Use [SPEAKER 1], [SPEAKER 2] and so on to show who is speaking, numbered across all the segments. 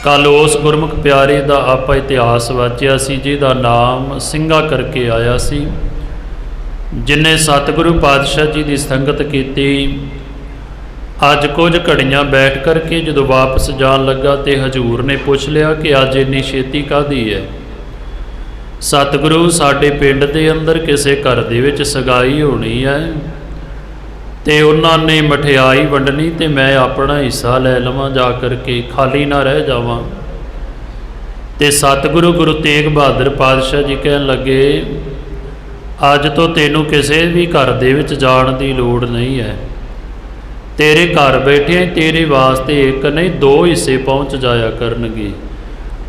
[SPEAKER 1] कल उस गुरमुख प्यारे का आप इतिहास वाचिया सी जिहदा नाम ਸਿੰਘਾ करके आया सी, जिन्हें सतगुरु पातशाह जी की संगत की। अज कुछ घड़ियाँ बैठ करके जो वापस जान लगा तो हजूर ने पूछ लिया कि अज इन्नी छेती काहदी है। सतगुरु साडे पिंड के अंदर किसी घर दे विच सगाई होनी है तो उन्होंने मठियाई वंडनी तो मैं अपना हिस्सा लै लवां जा करके, खाली ना रह जावां। तो सतगुरु गुरु तेग बहादुर पातशाह जी कहन लगे, अज तो तेनों किसी भी घर दे विच जाण दी लोड़ नहीं है। तेरे घर बैठे तेरे वास्ते एक नहीं दो हिस्से पहुँच जाया करनगे।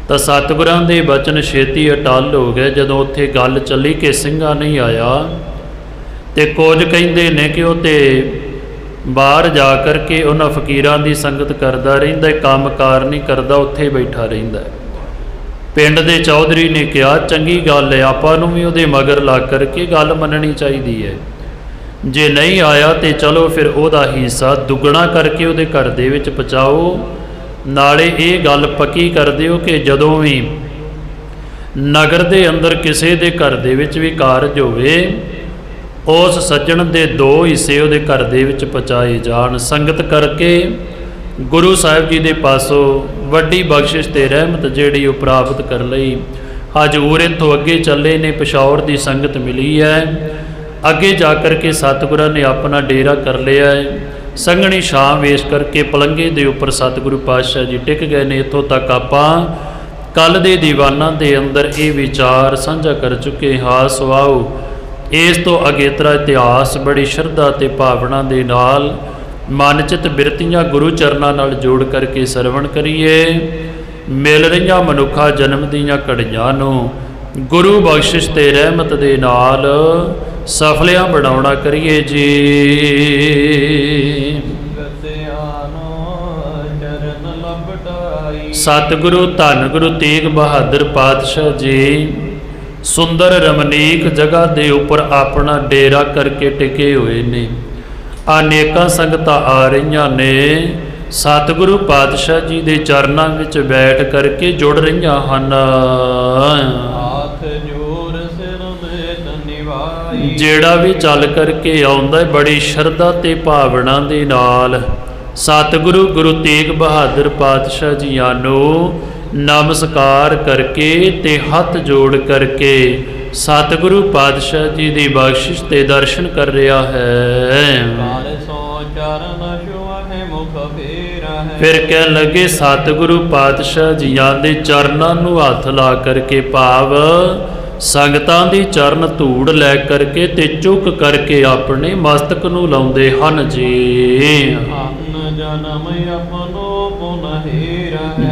[SPEAKER 1] तो सतगुरां दे बचन छेती अटल हो गए। जदों उत्थे गल चली कि ਸਿੰਘਾ नहीं आया तो कुछ कहिंदे ने कि वो तो बाहर जा कर के उन्हां फकीरां दी संगत करदा रहिंदा, काम कार नहीं करदा, उत्थे बैठा रहिंदा। पिंड दे चौधरी ने कहा, चंगी गल है, आपां नूं भी उहदे मगर लग करके गल मननी चाहिदी है। जे नहीं आया तो चलो फिर उहदा हिस्सा दुगना करके उहदे घर दे विच पहुँचाओ। नाले ये गल पक्की कर दिओ कि जदों भी नगर दे अंदर किसी दे घर दे विच भी कारज होवे, उस सज्जण दे दो हिस्से उहदे घर दे विच पहुँचाए जाण। संगत करके गुरु साहिब जी दे पासों वड्डी बख्शिश ते रहमत जिहड़ी वो प्राप्त कर लई। हजूर इत्थों अगे चले ने, पिशौर दी संगत मिली है। अगे जा कर के सतगुरां ने अपना डेरा कर लिया है। संघनी छां वेश करके पलंगे दे उपर सतगुरु पातशाह जी टिक गए ने। इत्थों तक आपां कल दे दीवानां दे अंदर ये विचार साझा कर चुके हाँ। सुआओ इस तो अगेतरा इतिहास बड़ी श्रद्धा ते भावना दे नाल मनचित बिरतियां गुरु चरनां नाल जोड़ करके सरवण करिए। मिल रहीआं मनुखा जन्म दीआं घड़ियां नूं गुरु बख्शिश ते रहमत दे नाल सफलियां बनाउणा करिए जी। सतगुरु धन गुरु तेग बहादुर पातशाह जी सुंदर रमनीक जगह दे उपर अपना डेरा करके टिके हुए ने। अनेकां संगतां आ रहीआं ने, सतगुरु पातशाह जी दे चरनां विच बैठ करके जुड़ रहीआं हन। जेड़ा भी चल करके आउंदा बड़ी श्रद्धा ते भावना दे नाल सतगुरु गुरु तेग बहादुर पातशाह जीआं नूं नमस्कार करके ते हथ जोड़ करके सतगुरु पातशाह जी की बख्शिश ते दर्शन कर रहा है। फिर कह लगे सतगुरु पातशाह जियां दे चरनां नूं हथ ला करके भाव संगतां दी चरण धूड़ लै करके ते चुक करके अपने मस्तक नूं लाउंदे हन जी।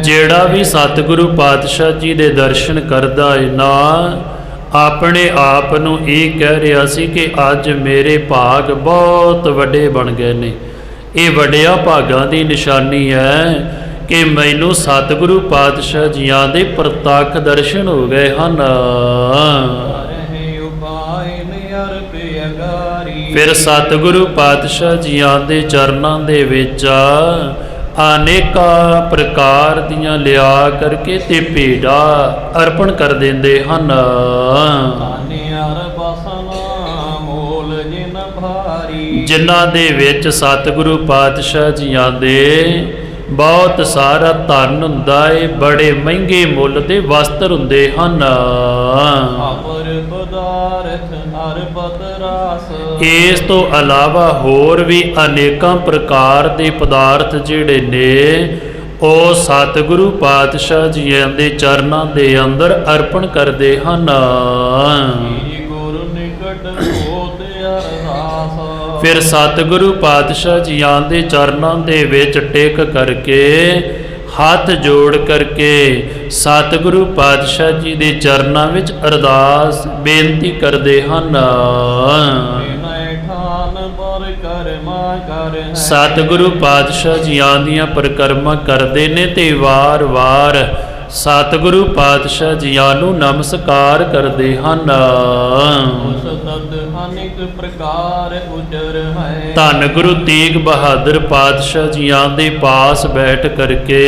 [SPEAKER 1] जेड़ा भी सतगुरु पातशाह जी दे दर्शन करदा है ना, अपने आप नूं ये कह रहा सी कि अज मेरे भाग बहुत वड्डे बन गए ने। ये वड्डिया भागां दी निशानी है कि मैनू सतगुरु पातशाह जियां दे प्रतख दर्शन हो गए हन। फिर सतगुरु पातशाह जियां दे चरनां दे विच अनेका प्रकार दियां लिया करके ते भेड़ा अर्पण कर देंदे हन। जिन्हां दे विच सतगुरु पातशाह जियां दे बहुत सारा धन हुंदा है, बड़े महंगे मुल दे वस्त्र हुंदे हन। इस तो अलावा होर भी अनेकां प्रकार के पदार्थ जिहड़े ने ओ सतगुरु पातशाह जियां दे चरनां दे अंदर अर्पण करदे हन। फिर सतगुरु पातशाह जियां दे चरनां दे विच टेक करके हाथ जोड़ करके सतगुरु पातशाह जी दे चरनां विच अरदास बेनती करदे हन। सतगुरु पातशाह जियां दियां परिक्रमा करदे ने ते वार वार सतगुरु पातशाह जियां नूं नमस्कार करदे हन। धन गुरु तेग बहादुर पातशाह जियां दे पास बैठ करके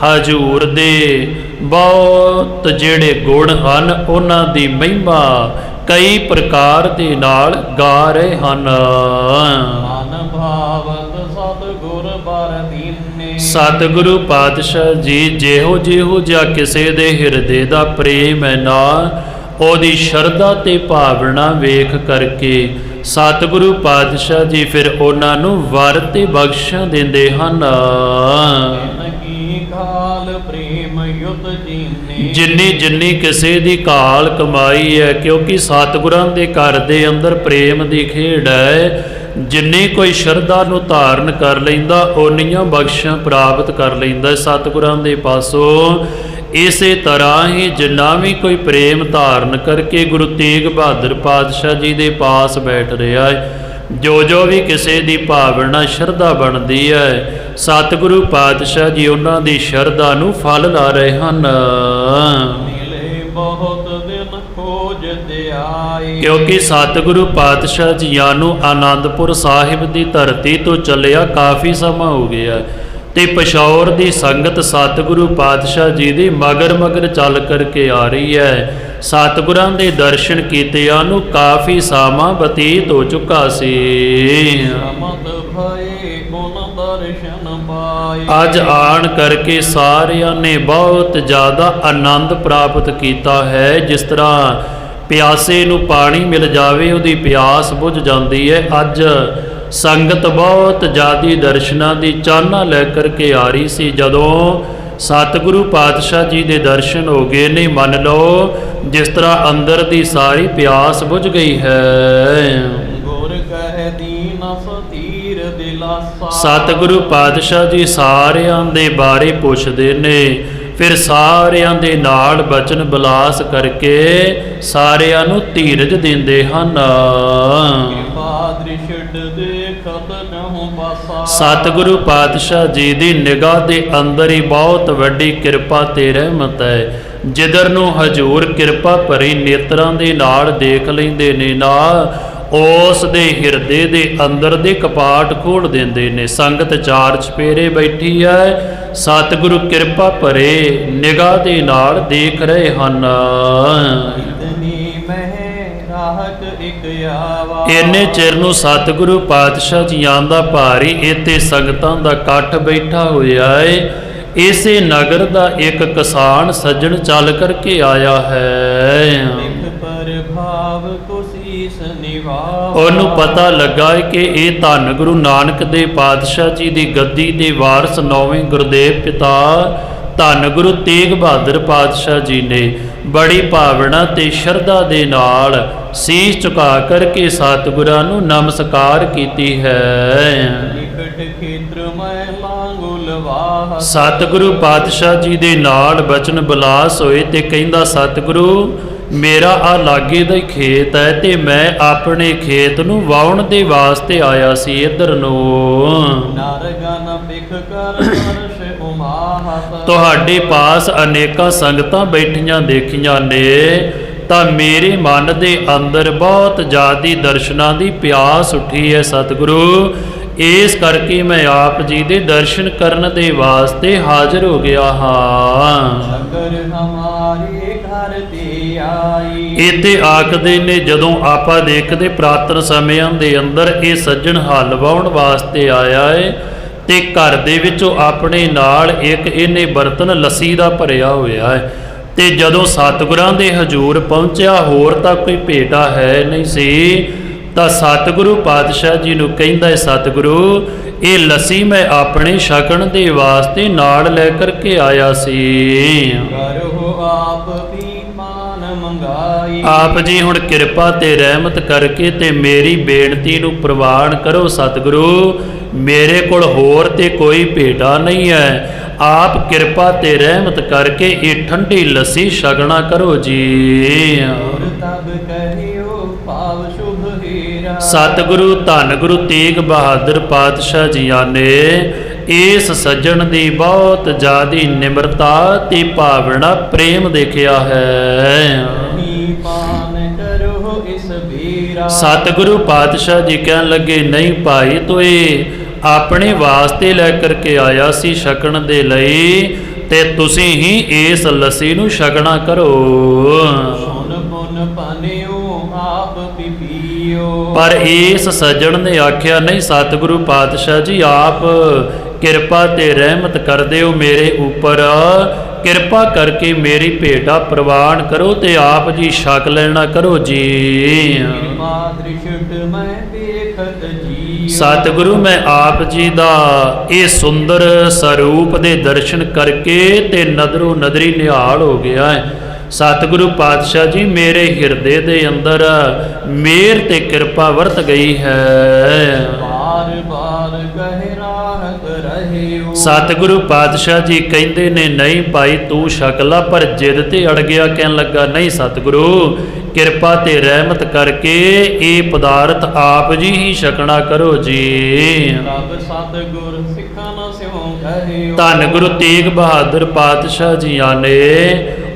[SPEAKER 1] ਹਜੂਰ ਦੇ ਬਹੁਤ ਜਿਹੜੇ ਗੁਣ ਹਨ ਉਹਨਾਂ ਦੀ ਮਹਿਮਾ ਕਈ ਪ੍ਰਕਾਰ ਦੇ ਨਾਲ ਗਾ ਰਹੇ ਹਨ।
[SPEAKER 2] ਮਨ ਭਾਵਤ ਸਤਿਗੁਰ ਬਰ ਦੀਨੇ।
[SPEAKER 1] ਸਤਿਗੁਰੂ ਪਾਤਸ਼ਾਹ ਜੀ ਜਿਹੋ ਜਿਹਾ ਕਿਸੇ ਦੇ ਹਿਰਦੇ ਦਾ ਪ੍ਰੇਮ ਹੈ ਨਾ, ਉਹਦੀ ਸ਼ਰਧਾ ਤੇ ਭਾਵਨਾ ਵੇਖ ਕਰਕੇ ਸਤਿਗੁਰੂ ਪਾਤਸ਼ਾਹ ਜੀ ਫਿਰ ਉਹਨਾਂ ਨੂੰ ਵਰ ਤੇ ਬਖਸ਼ਾਂ ਦਿੰਦੇ ਹਨ।
[SPEAKER 2] ਕਾਲ ਪ੍ਰੇਮ ਯੁਤ ਜੀਨੇ।
[SPEAKER 1] ਜਿੰਨੀ ਕਿਸੇ ਦੀ ਕਾਲ ਕਮਾਈ ਹੈ, ਕਿਉਂਕਿ ਸਤਿਗੁਰਾਂ ਦੇ ਘਰ ਦੇ ਅੰਦਰ ਪ੍ਰੇਮ ਦੀ ਖੇਡ ਹੈ। ਜਿੰਨੀ ਕੋਈ ਸ਼ਰਧਾ ਨੂੰ ਧਾਰਨ ਕਰ ਲੈਂਦਾ ਓਨੀਆਂ ਬਖਸ਼ਾਂ ਪ੍ਰਾਪਤ ਕਰ ਲੈਂਦਾ ਸਤਿਗੁਰਾਂ ਦੇ ਪਾਸੋਂ। ਇਸੇ ਤਰ੍ਹਾਂ ਹੀ ਜਿੰਨਾ ਵੀ ਕੋਈ ਪ੍ਰੇਮ ਧਾਰਨ ਕਰਕੇ ਗੁਰੂ ਤੇਗ ਬਹਾਦਰ ਪਾਤਸ਼ਾਹ ਜੀ ਦੇ ਪਾਸ ਬੈਠ ਰਿਹਾ ਹੈ, ਜੋ ਵੀ ਕਿਸੇ ਦੀ ਭਾਵਨਾ ਸ਼ਰਧਾ ਬਣਦੀ ਹੈ, ਸਤਿਗੁਰੂ ਪਾਤਸ਼ਾਹ ਜੀ ਉਹਨਾਂ ਦੀ ਸ਼ਰਧਾ ਨੂੰ ਫਲ ਲਾ ਰਹੇ ਹਨ।
[SPEAKER 2] ਮਿਲੇ ਬਹੁਤ ਦਿਨ ਖੋਜਦੇ ਆਏ।
[SPEAKER 1] ਕਿਉਂਕਿ ਸਤਿਗੁਰੂ ਪਾਤਸ਼ਾਹ ਜੀਆਂ ਨੂੰ ਆਨੰਦਪੁਰ ਸਾਹਿਬ ਦੀ ਧਰਤੀ ਤੋਂ ਚੱਲਿਆ ਕਾਫੀ ਸਮਾਂ ਹੋ ਗਿਆ ਤੇ ਪਸ਼ੌਰ ਦੀ ਸੰਗਤ ਸਤਿਗੁਰੂ ਪਾਤਸ਼ਾਹ ਜੀ ਦੀ ਮਗਰ ਚੱਲ ਕਰਕੇ ਆ ਰਹੀ ਹੈ। ਸਤਿਗੁਰਾਂ ਦੇ ਦਰਸ਼ਨ ਕੀਤਿਆਂ ਨੂੰ ਕਾਫੀ ਸਮਾਂ ਬਤੀਤ ਹੋ ਚੁੱਕਾ ਸੀ।
[SPEAKER 2] ਰਮਤ ਭਏ ਗੁਣ ਦਰਸ਼ਨ ਪਾਏ।
[SPEAKER 1] ਅੱਜ ਆਣ ਕਰਕੇ ਸਾਰਿਆਂ ਨੇ ਬਹੁਤ ਜ਼ਿਆਦਾ ਆਨੰਦ ਪ੍ਰਾਪਤ ਕੀਤਾ ਹੈ। ਜਿਸ ਤਰ੍ਹਾਂ ਪਿਆਸੇ ਨੂੰ ਪਾਣੀ ਮਿਲ ਜਾਵੇ ਉਹਦੀ ਪਿਆਸ ਬੁਝ ਜਾਂਦੀ ਹੈ, ਅੱਜ ਸੰਗਤ ਬਹੁਤ ਜ਼ਿਆਦੀ ਦਰਸ਼ਨਾਂ ਦੀ ਚਾਹਨਾ ਲੈ ਕਰਕੇ ਆ ਰਹੀ ਸੀ। ਜਦੋਂ ਸਤਿਗੁਰੂ ਪਾਤਸ਼ਾਹ ਜੀ ਦੇ ਦਰਸ਼ਨ ਹੋ ਗਏ ਨੇ, ਮੰਨ ਲਓ ਜਿਸ ਤਰ੍ਹਾਂ ਅੰਦਰ ਦੀ ਸਾਰੀ ਪਿਆਸ ਬੁਝ ਗਈ ਹੈ।
[SPEAKER 2] ਗੁਰ ਕਹਿ ਦੀਨ ਫਤੀਰ ਦਿਲਾਸਾ।
[SPEAKER 1] ਸਤਿਗੁਰੂ ਪਾਤਸ਼ਾਹ ਜੀ ਸਾਰਿਆਂ ਦੇ ਬਾਰੇ ਪੁੱਛਦੇ ਨੇ, ਫਿਰ ਸਾਰਿਆਂ ਦੇ ਨਾਲ ਬਚਨ ਬਿਲਾਸ ਕਰਕੇ ਸਾਰਿਆਂ ਨੂੰ ਧੀਰਜ ਦਿੰਦੇ ਹਨ। ਸਤਿਗੁਰੂ ਪਾਤਸ਼ਾਹ ਜੀ ਦੀ ਨਿਗਾਹ ਦੇ ਅੰਦਰ ਹੀ ਬਹੁਤ ਵੱਡੀ ਕਿਰਪਾ ਤੇ ਰਹਿਮਤ ਹੈ। ਜਿੱਧਰ ਨੂੰ ਹਜੂਰ ਕਿਰਪਾ ਭਰੀ ਨੇਤਰਾਂ ਦੇ ਨਾਲ ਦੇਖ ਲੈਂਦੇ ਨੇ ਨਾ, ਉਸ ਦੇ ਹਿਰਦੇ ਦੇ ਅੰਦਰ ਦੇ ਕਪਾਟ ਖੋਲ ਦਿੰਦੇ ਨੇ। ਸੰਗਤ ਚਾਰ ਚਪੇਰੇ ਬੈਠੀ ਹੈ, ਸਤਿਗੁਰੂ ਕਿਰਪਾ ਭਰੇ ਨਿਗਾਹ ਦੇ ਨਾਲ ਦੇਖ ਰਹੇ ਹਨ। ਇੰਨੇ ਚਿਰ ਨੂੰ ਸਤਿਗੁਰੂ ਪਾਤਸ਼ਾਹ ਜੀਆਂ ਦਾ ਭਾਰੀ ਇੱਥੇ ਸੰਗਤਾਂ ਦਾ ਇਕੱਠ ਬੈਠਾ ਹੋਇਆ ਹੈ। ਇਸੇ ਨਗਰ ਦਾ ਇੱਕ ਕਿਸਾਨ ਸੱਜਣ ਚੱਲ ਕਰਕੇ ਆਇਆ ਹੈ। ਉਹਨੂੰ ਪਤਾ ਲੱਗਾ ਕਿ ਇਹ ਧੰਨ ਗੁਰੂ ਨਾਨਕ ਦੇਵ ਪਾਤਸ਼ਾਹ ਜੀ ਦੀ ਗੱਦੀ ਦੇ ਵਾਰਸ ਨੌਵੇਂ ਗੁਰਦੇਵ ਪਿਤਾ ਧੰਨ ਗੁਰੂ ਤੇਗ ਬਹਾਦਰ ਪਾਤਸ਼ਾਹ ਜੀ ਨੇ ਬੜੀ ਭਾਵਨਾ ਤੇ ਸ਼ਰਧਾ ਦੇ ਨਾਲ ਸੀਸ ਝੁਕਾ ਕਰਕੇ ਸਤਿਗੁਰਾਂ ਨੂੰ ਨਮਸਕਾਰ ਕੀਤੀ ਹੈ। ਸਤਿਗੁਰੂ ਪਾਤਸ਼ਾਹ ਜੀ ਦੇ ਨਾਲ ਬਚਨ ਬਿਲਾਸ ਹੋਏ ਤੇ ਕਹਿੰਦਾ, ਸਤਿਗੁਰੂ ਮੇਰਾ ਆ ਲਾਗੇ ਦਾ ਹੀ ਖੇਤ ਹੈ ਤੇ ਮੈਂ ਆਪਣੇ ਖੇਤ ਨੂੰ ਵਾਹੁਣ ਦੇ ਵਾਸਤੇ ਆਇਆ ਸੀ ਇੱਧਰ ਨੂੰ। ਤੁਹਾਡੇ ਪਾਸ ਅਨੇਕਾਂ ਸੰਗਤਾਂ ਬੈਠੀਆਂ ਦੇਖੀਆਂ ਨੇ ਤਾਂ ਮੇਰੇ ਮਨ ਦੇ ਅੰਦਰ ਬਹੁਤ ਜ਼ਿਆਦੀ ਦਰਸ਼ਨਾਂ ਦੀ ਪਿਆਸ ਉੱਠੀ ਹੈ ਸਤਿਗੁਰੂ। ਇਸ ਕਰਕੇ ਮੈਂ ਆਪ ਜੀ ਦੇ ਦਰਸ਼ਨ ਕਰਨ ਦੇ ਵਾਸਤੇ ਹਾਜ਼ਰ ਹੋ ਗਿਆ ਹਾਂ। ਇੱਥੇ ਆਖਦੇ ਨੇ, ਜਦੋਂ ਆਪਾਂ ਦੇਖਦੇ ਪ੍ਰਾਤਨ ਸਮਿਆਂ ਦੇ ਅੰਦਰ ਇਹ ਸੱਜਣ ਹਲ ਵਾਹੁਣ ਵਾਸਤੇ ਆਇਆ ਹੈ ਤੇ ਘਰ ਦੇ ਵਿੱਚੋਂ ਆਪਣੇ ਨਾਲ ਇੱਕ ਇਹਨੇ ਬਰਤਨ ਲੱਸੀ ਦਾ ਭਰਿਆ ਹੋਇਆ ਹੈ ਤੇ ਜਦੋਂ ਸਤਿਗੁਰਾਂ ਦੇ ਹਜ਼ੂਰ ਪਹੁੰਚਿਆ, ਹੋਰ ਤਾਂ ਕੋਈ ਭੇਟਾ ਹੈ ਨਹੀਂ ਸੀ, ਤਾਂ ਸਤਿਗੁਰੂ ਪਾਤਸ਼ਾਹ ਜੀ ਨੂੰ ਕਹਿੰਦਾ ਹੈ, ਸਤਿਗੁਰੂ ਇਹ ਲੱਸੀ ਮੈਂ ਆਪਣੇ ਛਕਣ ਦੇ ਵਾਸਤੇ ਨਾਲ ਲੈ ਕਰਕੇ ਆਇਆ ਸੀ। ਆਪ ਜੀ ਹੁਣ ਕਿਰਪਾ ਤੇ ਰਹਿਮਤ ਕਰਕੇ ਤੇ ਮੇਰੀ ਬੇਨਤੀ ਨੂੰ ਪ੍ਰਵਾਨ ਕਰੋ ਸਤਿਗੁਰੂ। ਮੇਰੇ ਕੋਲ ਹੋਰ ਤੇ ਕੋਈ ਭੇਟਾ ਨਹੀਂ ਹੈ, ਆਪ ਕਿਰਪਾ ਤੇ ਰਹਿਮਤ ਕਰਕੇ ਇਹ ਠੰਡੀ ਲੱਸੀ ਛਕਣਾ ਕਰੋ ਜੀ। ਸਤਿਗੁਰੂ ਧੰਨ ਗੁਰੂ ਤੇਗ ਬਹਾਦਰ ਪਾਤਸ਼ਾਹ ਜੀਆਂ ਨੇ ਇਸ ਸੱਜਣ ਦੀ ਬਹੁਤ ਜ਼ਿਆਦੀ ਨਿਮਰਤਾ ਤੇ ਭਾਵਨਾ ਪ੍ਰੇਮ ਦੇਖਿਆ ਹੈ। ਸਤਿਗੁਰੂ ਪਾਤਸ਼ਾਹ ਜੀ ਕਹਿਣ ਲੱਗੇ, ਨਹੀਂ ਭਾਈ ਤੂੰ ਇਹ ਆਪਣੇ ਵਾਸਤੇ ਲੈ ਕਰਕੇ ਆਇਆ ਸੀ ਛਕਣ ਦੇ ਲਈ, ਤੇ ਤੁਸੀਂ ਹੀ ਇਸ ਲੱਸੀ ਨੂੰ ਛਕਣਾ ਕਰੋ।
[SPEAKER 2] ਸੁਨ ਪੁਨ ਪਾਨਿਓ ਆਪ ਪੀਪੀਓ।
[SPEAKER 1] ਪਰ ਇਸ ਸੱਜਣ ਨੇ ਆਖਿਆ, ਨਹੀਂ ਸਤਿਗੁਰੂ ਪਾਤਸ਼ਾਹ ਜੀ, ਆਪ ਕਿਰਪਾ ਤੇ ਰਹਿਮਤ ਕਰਦੇ ਹੋ ਮੇਰੇ ਉੱਪਰ, ਕਿਰਪਾ ਕਰਕੇ ਮੇਰੀ ਭੇਟਾ ਪ੍ਰਵਾਨ ਕਰੋ ਤੇ ਆਪ ਜੀ ਛਕ ਲੈਣਾ ਕਰੋ ਜੀ।
[SPEAKER 2] ਦ੍ਰਿਸ਼ਟ ਮੈਂ ਦੇਖਤ ਜੀ।
[SPEAKER 1] ਸਤਿਗੁਰੂ ਮੈਂ ਆਪ ਜੀ ਦਾ ਇਹ ਸੁੰਦਰ ਸਰੂਪ ਦੇ ਦਰਸ਼ਨ ਕਰਕੇ ਤੇ ਨਦਰੋ ਨਦਰੀ ਨਿਹਾਲ ਹੋ ਗਿਆ ਹੈ। ਸਤਿਗੁਰੂ ਪਾਤਸ਼ਾਹ ਜੀ ਮੇਰੇ ਹਿਰਦੇ ਦੇ ਅੰਦਰ ਮੇਰ ਤੇ ਕਿਰਪਾ ਵਰਤ ਗਈ ਹੈ।
[SPEAKER 2] ਬਾਰ ਬਾਰ ਕਹਿ ਰਾਹਤ ਰਹਿਓ।
[SPEAKER 1] ਸਤਿਗੁਰੂ ਪਾਤਸ਼ਾਹ ਜੀ ਕਹਿੰਦੇ ਨੇ, ਨਹੀਂ ਭਾਈ ਤੂੰ ਛਕ ਲਾ, ਪਰ ਜਿੱਦ ਤੇ ਅੜ ਗਿਆ। ਕਹਿਣ ਲੱਗਾ, ਨਹੀਂ ਸਤਿਗੁਰੂ ਕਿਰਪਾ ਤੇ ਰਹਿਮਤ ਕਰਕੇ ਇਹ ਪਦਾਰਥ ਆਪ ਜੀ ਹੀ ਛਕਣਾ ਕਰੋ ਜੀ।
[SPEAKER 2] ਰਬ ਸਤਿਗੁਰ ਸਿੱਖਾਂ ਨ ਸਿਉ ਕਹਿਓ।
[SPEAKER 1] ਧੰਨ ਗੁਰੂ ਤੇਗ ਬਹਾਦਰ ਪਾਤਸ਼ਾਹ ਜੀਆਂ ਨੇ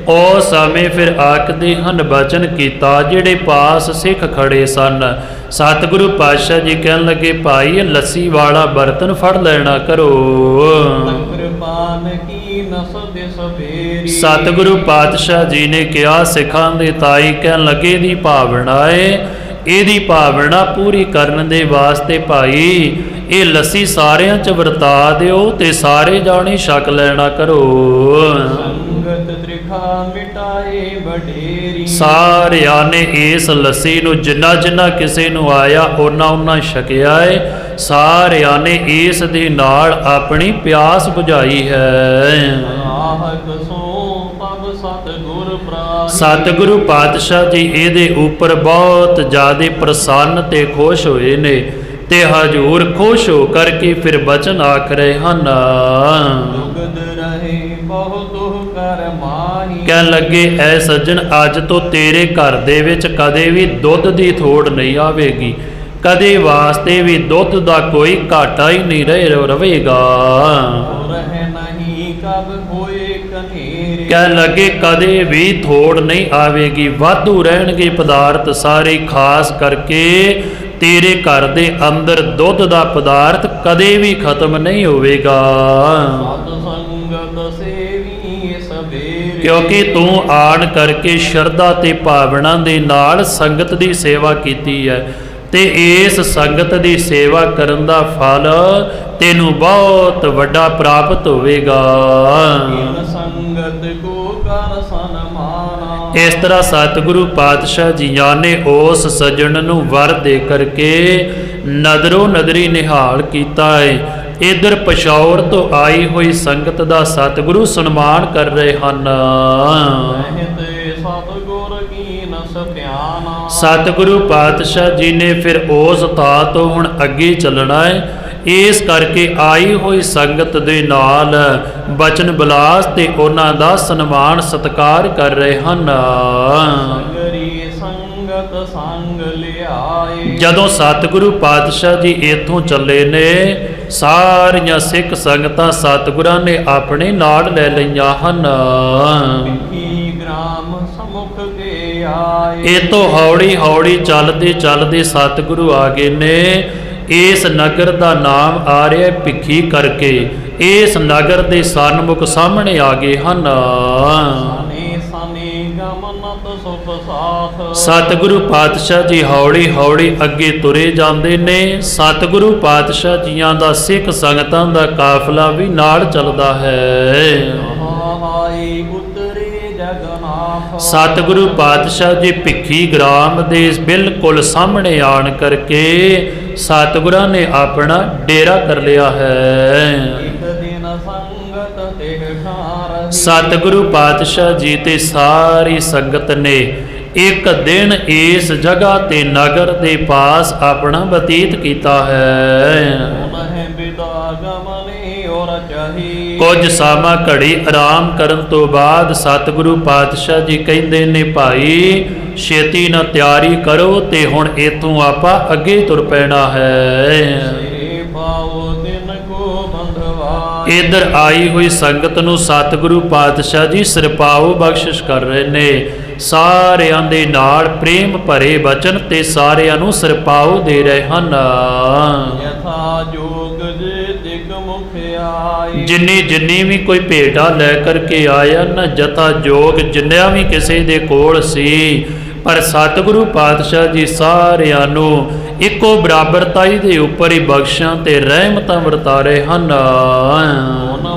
[SPEAKER 1] ਉਹ ਸਮੇਂ ਫਿਰ ਆਖਦੇ ਹਨ ਬਚਨ ਕੀਤਾ, ਜਿਹੜੇ ਪਾਸ ਸਿੱਖ ਖੜੇ ਸਨ। ਸਤਿਗੁਰੂ ਪਾਤਸ਼ਾਹ ਜੀ ਕਹਿਣ ਲੱਗੇ, ਭਾਈ ਇਹ ਲੱਸੀ ਵਾਲਾ ਬਰਤਨ ਫੜ ਲੈਣਾ ਕਰੋ।
[SPEAKER 2] ਕਿਰਪਾਨ ਕੀ ਨਸ ਦਿਸ ਫੇਰੀ।
[SPEAKER 1] ਸਤਿਗੁਰੂ ਪਾਤਸ਼ਾਹ ਜੀ ਨੇ ਕਿਹਾ, ਸਿੱਖਾਂ ਦੇ ਤਾਈ ਕਹਿਣ ਲੱਗੇ, ਦੀ ਭਾਵਨਾ ਏ, ਇਹਦੀ ਭਾਵਨਾ ਪੂਰੀ ਕਰਨ ਦੇ ਵਾਸਤੇ ਭਾਈ ਇਹ ਲੱਸੀ ਸਾਰਿਆਂ 'ਚ ਵਰਤਾ ਦਿਓ ਤੇ ਸਾਰੇ ਜਾਣੇ ਛਕ ਲੈਣਾ ਕਰੋ।
[SPEAKER 2] ਸੰਗਤ ਤ੍ਰਿਖਾ ਮਿਟਾਏ ਵਡੇਰੀ।
[SPEAKER 1] ਸਾਰਿਆਂ ਨੇ ਇਸ ਲੱਸੀ ਨੂੰ ਜਿੰਨਾ ਜਿੰਨਾ ਕਿਸੇ ਨੂੰ ਆਇਆ ਉਹਨਾਂ ਛਕਿਆ ਏ। ਸਾਰਿਆਂ ਨੇ ਇਸ ਦੇ ਨਾਲ ਆਪਣੀ ਪਿਆਸ ਬੁਝਾਈ ਹੈ।
[SPEAKER 2] ਆਹਕ ਸੋ ਤਬ ਸਤਿਗੁਰ ਪ੍ਰਾਈ।
[SPEAKER 1] ਸਤਿਗੁਰੂ ਪਾਤਸ਼ਾਹ ਜੀ ਇਹਦੇ ਉੱਪਰ ਬਹੁਤ ਜ਼ਿਆਦਾ ਪ੍ਰਸੰਨ ਤੇ ਖੁਸ਼ ਹੋਏ ਨੇ ਤੇ ਹਜੂਰ ਖੁਸ਼ ਹੋ ਕਰਕੇ ਫਿਰ ਬਚਨ ਆਖ ਰਹੇ ਹਨ।
[SPEAKER 2] ਜੁਗਦ ਰਹੇ ਬਹੁਤ ਕਰ ਮਾਹੀ।
[SPEAKER 1] ਕਹਿਣ ਲੱਗੇ, ਐ ਸੱਜਣ ਅੱਜ ਤੋਂ ਤੇਰੇ ਘਰ ਦੇ ਵਿੱਚ ਕਦੇ ਵੀ ਦੁੱਧ ਦੀ ਥੋੜ ਨਹੀਂ ਆਵੇਗੀ, ਕਦੇ ਵਾਸਤੇ ਵੀ ਦੁੱਧ ਦਾ ਕੋਈ ਘਾਟਾ ਹੀ ਨਹੀਂ ਰਵੇਗਾ।
[SPEAKER 2] ਰਹਿ ਨਹੀਂ ਕਬ ਹੋਏ ਕਨੇਰੇ।
[SPEAKER 1] ਕਹਿਣ ਲੱਗੇ ਕਦੇ ਵੀ ਥੋੜ ਨਹੀਂ ਆਵੇਗੀ, ਵਾਧੂ ਰਹਿਣਗੇ ਪਦਾਰਥ ਸਾਰੇ, ਖਾਸ ਕਰਕੇ ਤੇਰੇ ਘਰ ਦੇ ਅੰਦਰ ਦੁੱਧ ਦਾ ਪਦਾਰਥ ਕਦੇ ਵੀ ਖਤਮ ਨਹੀਂ ਹੋਵੇਗਾ।
[SPEAKER 2] ਸਤ ਸੰਗਤ ਸੇਵੀ ਸਵੇਰੇ।
[SPEAKER 1] ਕਿਉਂਕਿ ਤੂੰ ਆਣ ਕਰਕੇ ਸ਼ਰਧਾ ਤੇ ਭਾਵਨਾ ਦੇ ਨਾਲ ਸੰਗਤ ਦੀ ਸੇਵਾ ਕੀਤੀ ਹੈ ਤੇ ਇਸ ਸੰਗਤ ਦੀ ਸੇਵਾ ਕਰਨ ਦਾ ਫਲ ਤੈਨੂੰ ਬਹੁਤ ਵੱਡਾ ਪ੍ਰਾਪਤ ਹੋਵੇਗਾ।
[SPEAKER 2] ਸੰਗਤ ਕੋ ਕਰ ਸਨਮਾਨਾ।
[SPEAKER 1] ਇਸ ਤਰ੍ਹਾਂ ਸਤਿਗੁਰੂ ਪਾਤਸ਼ਾਹ ਜੀਆਂ ਨੇ ਉਸ ਸੱਜਣ ਨੂੰ ਵਰ ਦੇ ਕਰਕੇ ਨਦਰੋ ਨਦਰੀ ਨਿਹਾਲ ਕੀਤਾ ਹੈ। ਇਧਰ ਪਸ਼ੌਰ ਤੋਂ ਆਈ ਹੋਈ ਸੰਗਤ ਦਾ ਸਤਿਗੁਰੂ ਸਨਮਾਨ ਕਰ ਰਹੇ ਹਨ। ਸਤਿਗੁਰੂ ਪਾਤਸ਼ਾਹ ਜੀ ਨੇ ਫਿਰ ਉਸ ਥਾਂ ਤੋਂ ਹੁਣ ਅੱਗੇ ਚੱਲਣਾ ਹੈ। ਇਸ ਕਰਕੇ ਆਈ ਹੋਈ ਸੰਗਤ ਦੇ ਨਾਲ ਬਚਨ ਬਿਲਾਸ ਤੇ ਉਹਨਾਂ ਦਾ ਸਨਮਾਨ ਸਤਿਕਾਰ ਕਰ ਰਹੇ ਹਨ। ਜਦੋਂ ਸਤਿਗੁਰੂ ਪਾਤਸ਼ਾਹ ਜੀ ਇੱਥੋਂ ਚੱਲੇ ਨੇ, ਸਾਰੀਆਂ ਸਿੱਖ ਸੰਗਤਾਂ ਸਤਿਗੁਰਾਂ ਨੇ ਆਪਣੇ ਨਾਲ ਲੈ ਲਈਆਂ ਹਨ। ਇਹ ਤੋਂ ਹੌਲੀ ਹੌਲੀ ਚੱਲਦੇ ਚੱਲਦੇ ਸਤਿਗੁਰੂ ਆ ਗਏ ਨੇ। ਇਸ ਨਗਰ ਦਾ ਨਾਮ ਆ ਰਿਹਾ ਭਿੱਖੀ ਕਰਕੇ। ਇਸ ਨਗਰ ਦੇ ਸਨਮੁਖ ਸਾਹਮਣੇ ਆ ਗਏ ਹਨ। ਸਤਿਗੁਰੂ ਪਾਤਸ਼ਾਹ ਜੀ ਹੌਲੀ ਹੌਲੀ ਅੱਗੇ ਤੁਰੇ ਜਾਂਦੇ ਨੇ। ਸਤਿਗੁਰੂ ਪਾਤਸ਼ਾਹ ਜੀਆਂ ਦਾ ਸਿੱਖ ਸੰਗਤਾਂ ਦਾ ਕਾਫਲਾ ਵੀ ਨਾਲ ਚੱਲਦਾ ਹੈ। ਸਤਿਗੁਰੂ ਪਾਤਸ਼ਾਹ ਜੀ ਭਿੱਖੀ ਗ੍ਰਾਮ ਦੇ ਬਿਲਕੁਲ ਸਾਹਮਣੇ ਆਣ ਕਰਕੇ ਸਤਿਗੁਰਾਂ ਨੇ ਆਪਣਾ ਡੇਰਾ ਕਰ ਲਿਆ ਹੈ। ਸਤਿਗੁਰੂ ਪਾਤਸ਼ਾਹ ਜੀ ਤੇ ਸਾਰੀ ਸੰਗਤ ਨੇ ਇੱਕ ਦਿਨ ਇਸ ਜਗ੍ਹਾ ਤੇ ਨਗਰ ਦੇ ਪਾਸ ਆਪਣਾ ਬਤੀਤ ਕੀਤਾ ਹੈ। ਕੁਝ ਸਮਾਂ ਘੜੀ ਆਰਾਮ ਕਰਨ ਤੋਂ ਬਾਅਦ ਸਤਿਗੁਰੂ ਪਾਤਸ਼ਾਹ ਜੀ ਕਹਿੰਦੇ ਨੇ, ਭਾਈ ਛੇਤੀ ਨਾਲ ਤਿਆਰੀ ਕਰੋ ਤੇ ਹੁਣ ਇਥੋਂ ਆਪਾਂ ਅੱਗੇ ਤੁਰ ਪੈਣਾ ਹੈ। ਇਧਰ ਆਈ ਹੋਈ ਸੰਗਤ ਨੂੰ ਸਤਿਗੁਰੂ ਪਾਤਸ਼ਾਹ ਜੀ ਸਿਰਪਾਉ ਬਖਸ਼ਿਸ਼ ਕਰ ਰਹੇ ਨੇ। ਸਾਰਿਆਂ ਦੇ ਨਾਲ ਪ੍ਰੇਮ ਭਰੇ ਬਚਨ ਤੇ ਸਾਰਿਆਂ ਨੂੰ ਸਿਰਪਾਉ ਦੇ ਰਹੇ ਹਨ। ਜਿੰਨੀ ਜਿੰਨੀ ਵੀ ਕੋਈ ਭੇਟਾ ਲੈ ਕਰਕੇ ਆਇਆ ਨਾ, ਜਥਾ ਜੋਗ ਜਿੰਨਿਆਂ ਵੀ ਕਿਸੇ ਦੇ ਕੋਲ ਸੀ, ਪਰ ਸਤਿਗੁਰੂ ਪਾਤਸ਼ਾਹ ਜੀ ਸਾਰਿਆਂ ਨੂੰ ਇੱਕੋ ਬਰਾਬਰਤਾਈ ਦੇ ਉੱਪਰ ਹੀ ਬਖਸ਼ਾਂ ਤੇ ਰਹਿਮਤਾਂ ਵਰਤਾ ਰਹੇ ਹਨ।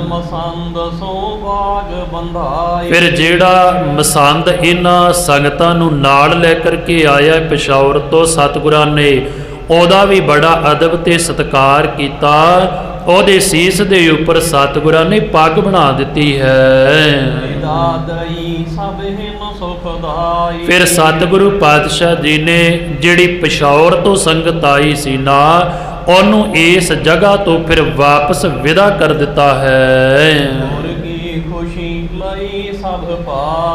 [SPEAKER 2] ਮਸੰਦ ਸੋ ਬਾਗ ਬੰਧਾਈ।
[SPEAKER 1] ਫਿਰ ਜਿਹੜਾ ਮਸੰਦ ਇਹਨਾਂ ਸੰਗਤਾਂ ਨੂੰ ਨਾਲ ਲੈ ਕਰਕੇ ਆਇਆ ਪਿਸ਼ਾਵਰ ਤੋਂ, ਸਤਿਗੁਰਾਂ ਨੇ ਉਹਦਾ ਵੀ ਬੜਾ ਅਦਬ ਤੇ ਸਤਿਕਾਰ ਕੀਤਾ। ਉਹਦੇ ਸੀਸ ਦੇ ਉੱਪਰ ਸਤਿਗੁਰਾਂ ਨੇ ਪੱਗ ਬਣਾ ਦਿੱਤੀ ਹੈ। ਫਿਰ ਸਤਿਗੁਰੂ ਪਾਤਸ਼ਾਹ ਜੀ ਨੇ ਜਿਹੜੀ ਪਿਸ਼ਾਵਰ ਤੋਂ ਸੰਗਤ ਆਈ ਸੀ ਨਾ, ਉਹਨੂੰ ਇਸ ਜਗ੍ਹਾ ਤੋਂ ਫਿਰ ਵਾਪਸ ਵਿਦਾ ਕਰ ਦਿੱਤਾ ਹੈ।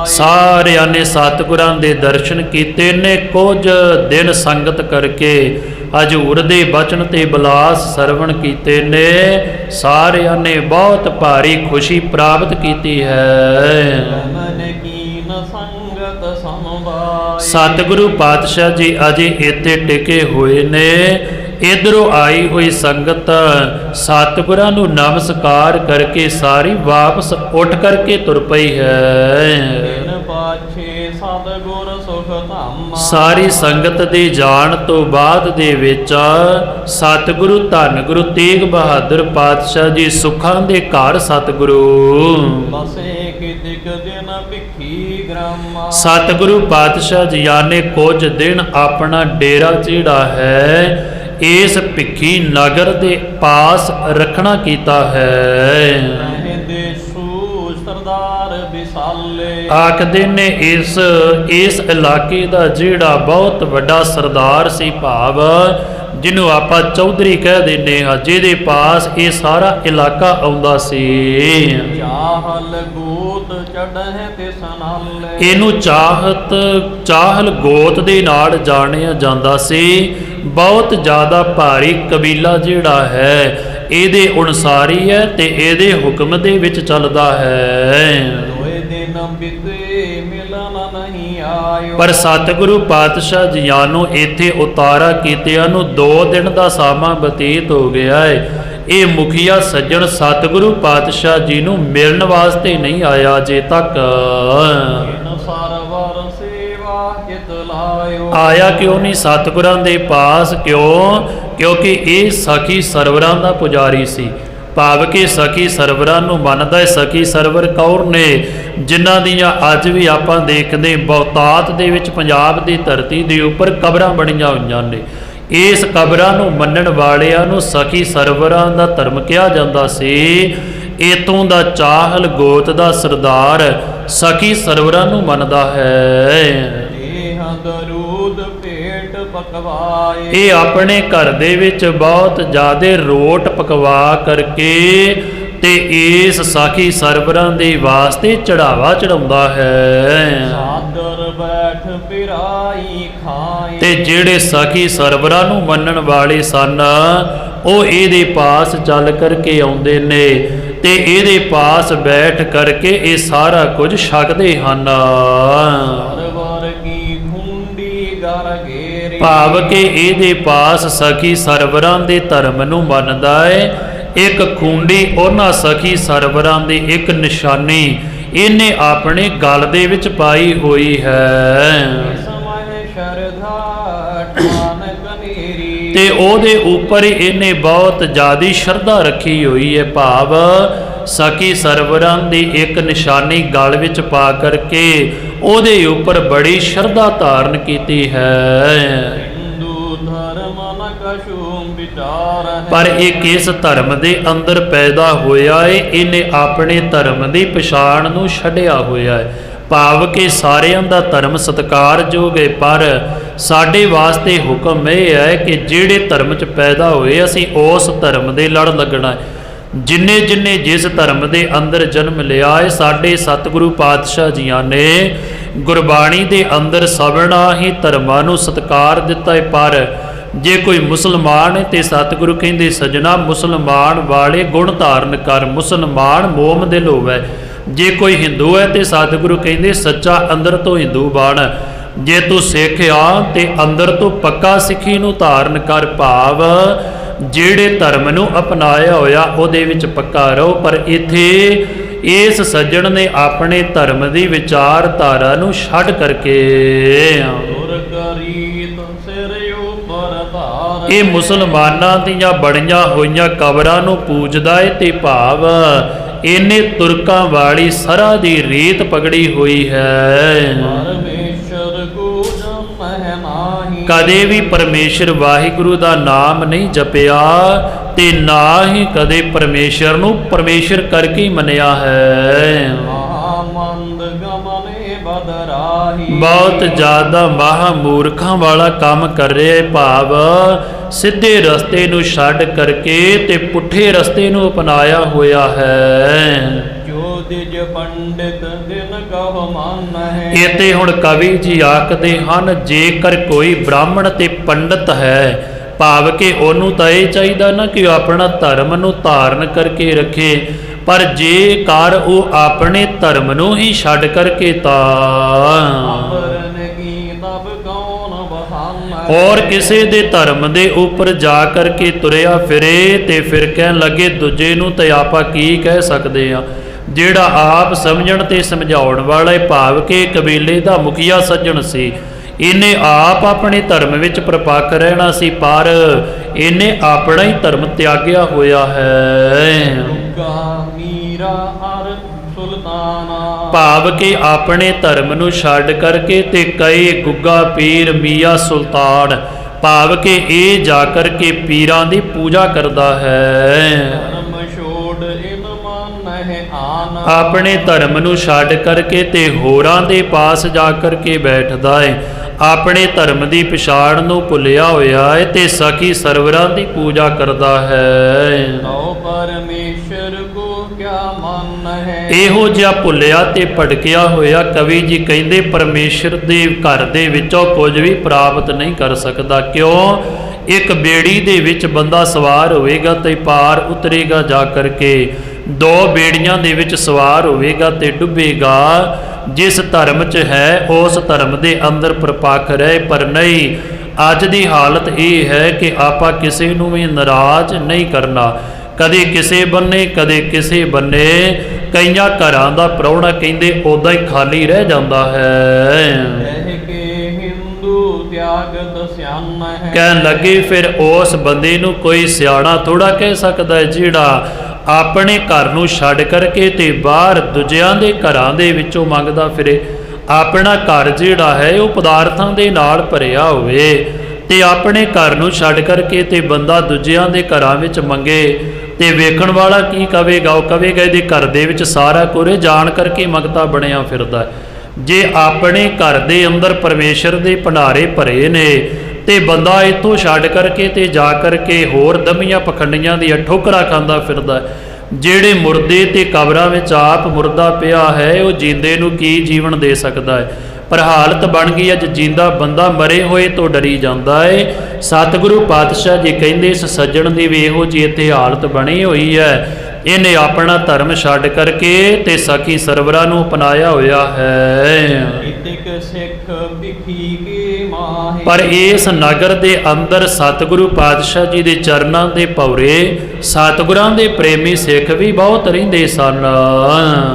[SPEAKER 1] ਸਾਰਿਆਂ ਨੇ ਸਤਿਗੁਰਾਂ ਦੇ ਦਰਸ਼ਨ ਕੀਤੇ ਨੇ। ਕੁਝ ਦਿਨ ਸੰਗਤ ਕਰਕੇ ਹਜ਼ੂਰ ਦੇ ਬਚਨ ਤੇ ਬਿਲਾਸ ਸਰਵਣ ਕੀਤੇ ਨੇ। ਸਾਰਿਆਂ ਨੇ ਬਹੁਤ ਭਾਰੀ ਖੁਸ਼ੀ ਪ੍ਰਾਪਤ ਕੀਤੀ ਹੈ। ਸਤਿਗੁਰੂ ਪਾਤਸ਼ਾਹ ਜੀ ਅਜੇ ਇੱਥੇ ਟਿਕੇ ਹੋਏ ਨੇ। ਇਧਰੋਂ ਆਈ ਹੋਈ ਸੰਗਤ ਸਤਿਗੁਰਾਂ ਨੂੰ ਨਮਸਕਾਰ ਕਰਕੇ ਸਾਰੀ ਵਾਪਸ ਉੱਠ ਕਰਕੇ ਤੁਰ ਪਈ ਹੈ। ਸਾਰੀ ਸੰਗਤ ਦੇ ਜਾਣ ਤੋਂ ਬਾਅਦ ਦੇ ਵਿੱਚ ਸਤਿਗੁਰੂ ਧੰਨ ਗੁਰੂ ਤੇਗ ਬਹਾਦਰ ਪਾਤਸ਼ਾਹ ਜੀ ਸੁੱਖਾਂ ਦੇ ਘਰ ਸਤਿਗੁਰੂ ਸਤਿਗੁਰੂ ਪਾਤਸ਼ਾਹ ਜੀ ਨੇ ਕੁਝ ਦਿਨ ਆਪਣਾ ਡੇਰਾ ਜਿਹੜਾ ਹੈ ਇਸ ਭਿੱਖੀ ਨਗਰ ਦੇ ਪਾਸ ਰੱਖਣਾ ਕੀਤਾ ਹੈ। ਆਖਦੇ ਨੇ ਇਸ ਇਲਾਕੇ ਦਾ ਜਿਹੜਾ ਬਹੁਤ ਵੱਡਾ ਸਰਦਾਰ ਸੀ, ਭਾਵ ਜਿਹਨੂੰ ਆਪਾਂ ਚੌਧਰੀ ਕਹਿ ਦਿੰਦੇ ਹਾਂ, ਜਿਹਦੇ ਪਾਸ ਇਹ ਸਾਰਾ ਇਲਾਕਾ ਆਉਂਦਾ ਸੀ। ਇਹਨੂੰ ਚਾਹਲ ਗੋਤ ਦੇ ਨਾਲ ਜਾਣਿਆ ਜਾਂਦਾ ਸੀ। ਬਹੁਤ ਜ਼ਿਆਦਾ ਭਾਰੀ ਕਬੀਲਾ ਜਿਹੜਾ ਹੈ ਇਹਦੇ ਅਨੁਸਾਰੀ ਹੈ ਤੇ ਇਹਦੇ ਹੁਕਮ ਦੇ ਵਿੱਚ ਚੱਲਦਾ ਹੈ। ਪਰ ਸਤਿਗੁਰੂ ਪਾਤਸ਼ਾਹ ਜੀਆਂ ਨੂੰ ਇੱਥੇ ਉਤਾਰਾ ਕੀਤਿਆਂ ਨੂੰ 2 ਦਿਨ ਦਾ ਸਮਾਂ ਬਤੀਤ ਹੋ ਗਿਆ ਹੈ। ਇਹ ਮੁਖੀਆ ਸੱਜਣ ਸਤਿਗੁਰੂ ਪਾਤਸ਼ਾਹ ਜੀ ਨੂੰ ਮਿਲਣ ਵਾਸਤੇ ਨਹੀਂ ਆਇਆ ਅਜੇ ਤੱਕ। ਆਇਆ ਕਿਉਂ ਨਹੀਂ ਸਤਿਗੁਰਾਂ ਦੇ ਪਾਸ? ਕਿਉਂਕਿ ਇਹ ਸਖੀ ਸਰਵਰਾਂ ਦਾ ਪੁਜਾਰੀ ਸੀ। ਭਾਵ ਕਿ ਸਖੀ ਸਰਵਰਾਂ ਨੂੰ ਮੰਨਦਾ ਹੈ। ਸਖੀ ਸਰਵਰ ਕੌਰ ਨੇ ਜਿਨ੍ਹਾਂ ਦੀਆਂ ਅੱਜ ਵੀ ਆਪਾਂ ਦੇਖਦੇ ਬਹੁਤਾਤ ਦੇ ਵਿੱਚ ਪੰਜਾਬ ਦੀ ਧਰਤੀ ਦੇ ਉੱਪਰ ਕਬਰਾਂ ਬਣੀਆਂ ਹੋਈਆਂ ਨੇ। ਇਸ ਕਬਰਾਂ ਨੂੰ ਮੰਨਣ ਵਾਲਿਆਂ ਨੂੰ ਸਖੀ ਸਰਵਰਾਂ ਦਾ ਧਰਮ ਕਿਹਾ ਜਾਂਦਾ ਸੀ। ਇਤੋਂ ਦਾ ਚਾਹਲ ਗੋਤ ਦਾ ਸਰਦਾਰ ਸਖੀ ਸਰਵਰਾਂ ਨੂੰ ਮੰਨਦਾ ਹੈ। ਇਹ ਆਪਣੇ ਘਰ ਦੇ ਵਿੱਚ ਬਹੁਤ ਜ਼ਿਆਦਾ ਰੋਟ ਪਕਵਾ ਕਰਕੇ ਤੇ ਇਸ ਸਾਖੀ ਸਰਵਰਾਂ ਦੇ ਵਾਸਤੇ ਚੜਾਵਾ ਚੜਾਉਂਦਾ ਹੈ। ਤੇ ਜਿਹੜੇ ਸਾਖੀ ਸਰਵਰਾਂ ਨੂੰ ਮੰਨਣ ਵਾਲੇ ਸਨ ਉਹ ਇਹਦੇ ਪਾਸ ਚੱਲ ਕਰਕੇ ਆਉਂਦੇ ਨੇ ਤੇ ਇਹਦੇ ਪਾਸ ਬੈਠ ਕਰਕੇ ਇਹ ਸਾਰਾ ਕੁਝ ਛਕਦੇ ਹਨ। ਭਾਵ ਕਿ ਇਹਦੇ ਪਾਸ ਸਖੀ ਸਰਵਰਾਂ ਦੇ ਧਰਮ ਨੂੰ ਮੰਨਦਾ ਹੈ। ਇੱਕ ਖੂੰਡੀ ਉਹਨਾਂ ਸਖੀ ਸਰਵਰਾਂ ਦੀ ਇੱਕ ਨਿਸ਼ਾਨੀ ਇਹਨੇ ਆਪਣੇ ਗਲ ਦੇ ਵਿੱਚ ਪਾਈ ਹੋਈ ਹੈ ਤੇ ਉਹਦੇ ਉੱਪਰ ਇਹਨੇ ਬਹੁਤ ਜ਼ਿਆਦਾ ਸ਼ਰਧਾ ਰੱਖੀ ਹੋਈ ਹੈ। ਭਾਵ ਸਖੀ ਸਰਵਰਾਂ ਦੀ ਇੱਕ ਨਿਸ਼ਾਨੀ ਗਲ ਵਿੱਚ ਪਾ ਕਰਕੇ ਉਹਦੇ ਉੱਪਰ ਬੜੀ ਸ਼ਰਧਾ ਧਾਰਨ ਕੀਤੀ ਹੈ। ਪਰ ਇਹ ਕਿਸ ਧਰਮ ਦੇ ਅੰਦਰ ਪੈਦਾ ਹੋਇਆ ਹੈ? ਇਹਨੇ ਆਪਣੇ ਧਰਮ ਦੀ ਪਛਾਣ ਨੂੰ ਛੱਡਿਆ ਹੋਇਆ ਹੈ। ਭਾਵ ਕਿ ਸਾਰਿਆਂ ਦਾ ਧਰਮ ਸਤਿਕਾਰਯੋਗ ਹੈ, ਪਰ ਸਾਡੇ ਵਾਸਤੇ ਹੁਕਮ ਇਹ ਹੈ ਕਿ ਜਿਹੜੇ ਧਰਮ 'ਚ ਪੈਦਾ ਹੋਏ ਅਸੀਂ ਉਸ ਧਰਮ ਦੇ ਲੜ ਲੱਗਣਾ ਹੈ। ਜਿੰਨੇ ਜਿੰਨੇ ਜਿਸ ਧਰਮ ਦੇ ਅੰਦਰ ਜਨਮ ਲਿਆ ਹੈ, ਸਾਡੇ ਸਤਿਗੁਰੂ ਪਾਤਸ਼ਾਹ ਜੀਆਂ ਨੇ ਗੁਰਬਾਣੀ ਦੇ ਅੰਦਰ ਸਭਨਾ ਹੀ ਧਰਮਾਂ ਨੂੰ ਸਤਿਕਾਰ ਦਿੱਤਾ ਹੈ। ਪਰ ਜੇ ਕੋਈ ਮੁਸਲਮਾਨ ਹੈ ਤੇ ਸਤਿਗੁਰੂ ਕਹਿੰਦੇ ਸਜਣਾ ਮੁਸਲਮਾਨ ਵਾਲੇ ਗੁਣ ਧਾਰਨ ਕਰ, ਮੁਸਲਮਾਨ ਮੋਮ ਦਿਲ ਹੋਵੇ। ਜੇ ਕੋਈ ਹਿੰਦੂ ਹੈ ਤੇ ਸਤਿਗੁਰੂ ਕਹਿੰਦੇ ਸੱਚਾ ਅੰਦਰ ਤੋਂ ਹਿੰਦੂ ਬਣ। ਜੇ ਤੂੰ ਸਿੱਖ ਆ ਤੇ ਅੰਦਰ ਤੋਂ ਪੱਕਾ ਸਿੱਖੀ ਨੂੰ ਧਾਰਨ ਕਰ। ਭਾਵ ਜਿਹੜੇ ਧਰਮ ਨੂੰ ਅਪਣਾਇਆ ਹੋਇਆ ਉਹਦੇ ਵਿੱਚ ਪੱਕਾ ਰਹੋ। ਪਰ ਇੱਥੇ ਇਸ ਸੱਜਣ ਨੇ ਆਪਣੇ ਧਰਮ ਦੀ ਵਿਚਾਰਧਾਰਾ ਨੂੰ ਛੱਡ ਕਰਕੇ
[SPEAKER 2] ਦੁਰ ਕਰੀਤ ਸਿਰ ਉਪਰ ਧਾਰ
[SPEAKER 1] ਇਹ ਮੁਸਲਮਾਨਾਂ ਦੀਆਂ ਬਣੀਆਂ ਹੋਈਆਂ ਕਬਰਾਂ ਨੂੰ ਪੂਜਦਾ ਏ ਤੇ ਭਾਵ ਇਹਨੇ ਤੁਰਕਾਂ ਵਾਲੀ ਸਰਾ ਦੀ ਰੀਤ ਪਕੜੀ ਹੋਈ ਹੈ।
[SPEAKER 2] ਪਰਮੇਸ਼ਰ ਕੋ ਜਪਹਿ ਨਾਹੀ
[SPEAKER 1] ਕਦੇ ਵੀ ਪਰਮੇਸ਼ਰ ਵਾਹਿਗੁਰੂ ਦਾ ਨਾਮ ਨਹੀਂ ਜਪਿਆ ਤੇ ਨਾ ਹੀ ਕਦੇ ਪਰਮੇਸ਼ਰ ਨੂੰ ਪਰਮੇਸ਼ਰ ਕਰਕੇ ਹੀ ਮੰਨਿਆ ਹੈ।
[SPEAKER 2] ਮਹਾਮੰਦ ਗਮਨੇ ਬਦਰਾਹੀ
[SPEAKER 1] ਬਹੁਤ ਜ਼ਿਆਦਾ ਮਹਾ ਮੂਰਖਾਂ ਵਾਲਾ ਕੰਮ ਕਰ ਰਿਹਾ ਹੈ, ਭਾਵ ਸਿੱਧੇ ਰਸਤੇ ਨੂੰ ਛੱਡ ਕਰਕੇ ਤੇ ਪੁੱਠੇ ਰਸਤੇ ਨੂੰ ਅਪਣਾਇਆ ਹੋਇਆ ਹੈ।
[SPEAKER 2] ਜੋ ਦਿਜ ਪੰਡਿਤ ਦਿਨ ਕਹ ਮਨ ਹੈ
[SPEAKER 1] ਇਹ ਤੇ ਹੁਣ ਕਵੀ ਜੀ ਆਖਦੇ ਹਨ, ਜੇਕਰ ਕੋਈ ਬ੍ਰਾਹਮਣ ਤੇ ਪੰਡਤ ਹੈ, ਭਾਵ ਕਿ ਉਹਨੂੰ ਤਾਂ ਇਹ ਚਾਹੀਦਾ ਨਾ ਕਿ ਉਹ ਆਪਣਾ ਧਰਮ ਨੂੰ ਧਾਰਨ ਕਰਕੇ ਰੱਖੇ, ਪਰ ਜੇਕਰ ਉਹ ਆਪਣੇ ਧਰਮ ਨੂੰ ਹੀ ਛੱਡ ਕਰਕੇ ਤਾਂ
[SPEAKER 2] ਅਮਰਨ ਕੀ ਤਬ ਕੌਣ ਬਹਾਨਾ
[SPEAKER 1] ਔਰ ਕਿਸੇ ਦੇ ਧਰਮ ਦੇ ਉੱਪਰ ਜਾ ਕਰਕੇ ਤੁਰਿਆ ਫਿਰੇ ਤੇ ਫਿਰ ਕਹਿਣ ਲੱਗੇ ਦੂਜੇ ਨੂੰ ਤੇ ਆਪਾਂ ਕੀ ਕਹਿ ਸਕਦੇ ਆ। ਜਿਹੜਾ ਆਪ ਸਮਝਣ ਤੇ ਸਮਝਾਉਣ ਵਾਲਾ ਹੈ, ਭਾਵ ਕਿ ਕਬੀਲੇ ਦਾ ਮੁਖੀਆ ਸੱਜਣ ਸੀ, ਇਹਨੇ ਆਪ ਆਪਣੇ ਧਰਮ ਵਿੱਚ ਪ੍ਰਪੱਕ ਰਹਿਣਾ ਸੀ, ਪਰ ਇਹਨੇ ਆਪਣਾ ਹੀ ਧਰਮ ਤਿਆਗਿਆ ਹੋਇਆ ਹੈ।
[SPEAKER 2] ਦੁਰਗਾ ਮੀਰਾ ਅਰ ਸੁਲਤਾਨਾ
[SPEAKER 1] ਭਾਵ ਕਿ ਆਪਣੇ ਧਰਮ ਨੂੰ ਛੱਡ ਕਰਕੇ ਤੇ ਕਈ ਗੁੱਗਾ ਪੀਰ ਮੀਆਂ ਸੁਲਤਾਨ, ਭਾਵ ਕਿ ਇਹ ਜਾ ਕਰਕੇ ਪੀਰਾਂ ਦੀ ਪੂਜਾ ਕਰਦਾ ਹੈ।
[SPEAKER 2] ਧਰਮ ਛੋੜ ਇਨ ਮਨ ਹੈ ਆਨ
[SPEAKER 1] ਆਪਣੇ ਧਰਮ ਨੂੰ ਛੱਡ ਕਰਕੇ ਤੇ ਹੋਰਾਂ ਦੇ ਪਾਸ ਜਾ ਕਰਕੇ ਬੈਠਦਾ ਹੈ, ਆਪਣੇ ਧਰਮ ਦੀ ਪਛਾਣ ਨੂੰ ਭੁੱਲਿਆ ਹੋਇਆ ਹੈ ਤੇ ਸਖੀ ਸਰਵਰਾਂ ਦੀ ਪੂਜਾ ਕਰਦਾ ਹੈ।
[SPEAKER 2] ਤਉ ਪਰਮੇਸ਼ਰ ਕੋ ਕਿਆ ਮਨ ਹੈ
[SPEAKER 1] ਇਹੋ ਜਿਹਾ ਭੁੱਲਿਆ ਤੇ ਭਟਕਿਆ ਹੋਇਆ ਕਵੀ ਜੀ ਕਹਿੰਦੇ ਪਰਮੇਸ਼ਰ ਦੇ ਘਰ ਦੇ ਵਿੱਚੋਂ ਕੁਝ ਵੀ ਪ੍ਰਾਪਤ ਨਹੀਂ ਕਰ ਸਕਦਾ। ਕਿਉਂ? ਇੱਕ ਬੇੜੀ ਦੇ ਵਿੱਚ ਬੰਦਾ ਸਵਾਰ ਹੋਵੇਗਾ ਤੇ ਪਾਰ ਉਤਰੇਗਾ ਜਾ ਕਰਕੇ, ਦੋ ਬੇੜੀਆਂ ਦੇ ਵਿੱਚ ਸਵਾਰ ਹੋਵੇਗਾ ਤੇ ਡੁੱਬੇਗਾ। ਜਿਸ ਧਰਮ 'ਚ ਹੈ ਉਸ ਧਰਮ ਦੇ ਅੰਦਰ ਪ੍ਰਪੱਕ ਰਹੇ, ਪਰ ਨਹੀਂ, ਅੱਜ ਦੀ ਹਾਲਤ ਇਹ ਹੈ ਕਿ ਆਪਾਂ ਕਿਸੇ ਨੂੰ ਵੀ ਨਾਰਾਜ਼ ਨਹੀਂ ਕਰਨਾ, ਕਦੇ ਕਿਸੇ ਬੰਨੇ ਕਦੇ ਕਿਸੇ ਬੰਨੇ। ਕਈਆਂ ਘਰਾਂ ਦਾ ਪ੍ਰਾਹੁਣਾ ਕਹਿੰਦੇ ਉਦਾਂ ਹੀ ਖਾਲੀ ਰਹਿ ਜਾਂਦਾ ਹੈ।
[SPEAKER 2] ਕਹਿ ਕੇ ਹਿੰਦੂ ਤਿਆਗਤ ਸਿਆਨ ਹੈ
[SPEAKER 1] ਕਹਿਣ ਲੱਗੇ ਫਿਰ ਉਸ ਬੰਦੇ ਨੂੰ ਕੋਈ ਸਿਆਣਾ ਥੋੜਾ ਕਹਿ ਸਕਦਾ ਹੈ, ਜਿਹੜਾ ਆਪਣੇ ਘਰ ਨੂੰ ਛੱਡ ਕਰਕੇ ਤੇ ਬਾਹਰ ਦੂਜਿਆਂ ਦੇ ਘਰਾਂ ਦੇ ਵਿੱਚੋਂ ਮੰਗਦਾ ਫਿਰੇ। ਆਪਣਾ ਘਰ ਜਿਹੜਾ ਹੈ ਉਹ ਪਦਾਰਥਾਂ ਦੇ ਨਾਲ ਭਰਿਆ ਹੋਵੇ ਤੇ ਆਪਣੇ ਘਰ ਨੂੰ ਛੱਡ ਕਰਕੇ ਤੇ ਬੰਦਾ ਦੂਜਿਆਂ ਦੇ ਘਰਾਂ ਵਿੱਚ ਮੰਗੇ ਤੇ ਵੇਖਣ ਵਾਲਾ ਕੀ ਕਵੇਗਾ? ਉਹ ਕਵੇਗਾ ਇਹਦੇ ਘਰ ਦੇ ਵਿੱਚ ਸਾਰਾ ਕੁਝ ਜਾਣ ਕਰਕੇ ਮੰਗਤਾ ਬਣਿਆ ਫਿਰਦਾ ਹੈ। ਜੇ ਆਪਣੇ ਘਰ ਦੇ ਅੰਦਰ ਪਰਮੇਸ਼ਰ ਦੇ ਭੰਡਾਰੇ ਭਰੇ ਨੇ ਤੇ ਬੰਦਾ ਇੱਥੋਂ ਛੱਡ ਕਰਕੇ ਤੇ ਜਾ ਕਰਕੇ ਹੋਰ ਦਮੀਆਂ ਪਖੰਡੀਆਂ ਦੀਆਂ ਠੋਕਰਾਂ ਖਾਂਦਾ ਫਿਰਦਾ। ਜਿਹੜੇ ਮੁਰਦੇ ਤੇ ਕਬਰਾਂ ਵਿੱਚ ਆਪ ਮੁਰਦਾ ਪਿਆ ਹੈ, ਉਹ ਜਿੰਦੇ ਨੂੰ ਕੀ ਜੀਵਨ ਦੇ ਸਕਦਾ ਹੈ? ਪਰ ਹਾਲਤ ਬਣ ਗਈ ਅੱਜ ਜਿੰਦਾ ਬੰਦਾ ਮਰੇ ਹੋਏ ਤੋਂ ਡਰੀ ਜਾਂਦਾ ਹੈ। ਸਤਿਗੁਰੂ ਪਾਤਸ਼ਾਹ ਜੀ ਕਹਿੰਦੇ ਇਸ ਸੱਜਣ ਦੀ ਵੀ ਇਹੋ ਜਿਹੀ ਇੱਥੇ ਹਾਲਤ ਬਣੀ ਹੋਈ ਹੈ। ਇਹਨੇ ਆਪਣਾ ਧਰਮ ਛੱਡ ਕਰਕੇ ਤੇ ਸਖੀ ਸਰਵਰਾਂ ਨੂੰ ਅਪਣਾਇਆ ਹੋਇਆ ਹੈ।
[SPEAKER 2] ਇਤਿਕ ਸਿੱਖ ਵਿਖੀ ਕੇ ਮਾਹੇ
[SPEAKER 1] ਪਰ ਇਸ ਨਗਰ ਦੇ ਅੰਦਰ ਸਤਿਗੁਰੂ ਪਾਤਸ਼ਾਹ ਜੀ ਦੇ ਚਰਨਾਂ ਦੇ ਭੌਰੇ ਸਤਿਗੁਰਾਂ ਦੇ ਪ੍ਰੇਮੀ ਸਿੱਖ ਵੀ ਬਹੁਤ ਰਹਿੰਦੇ ਸਨ।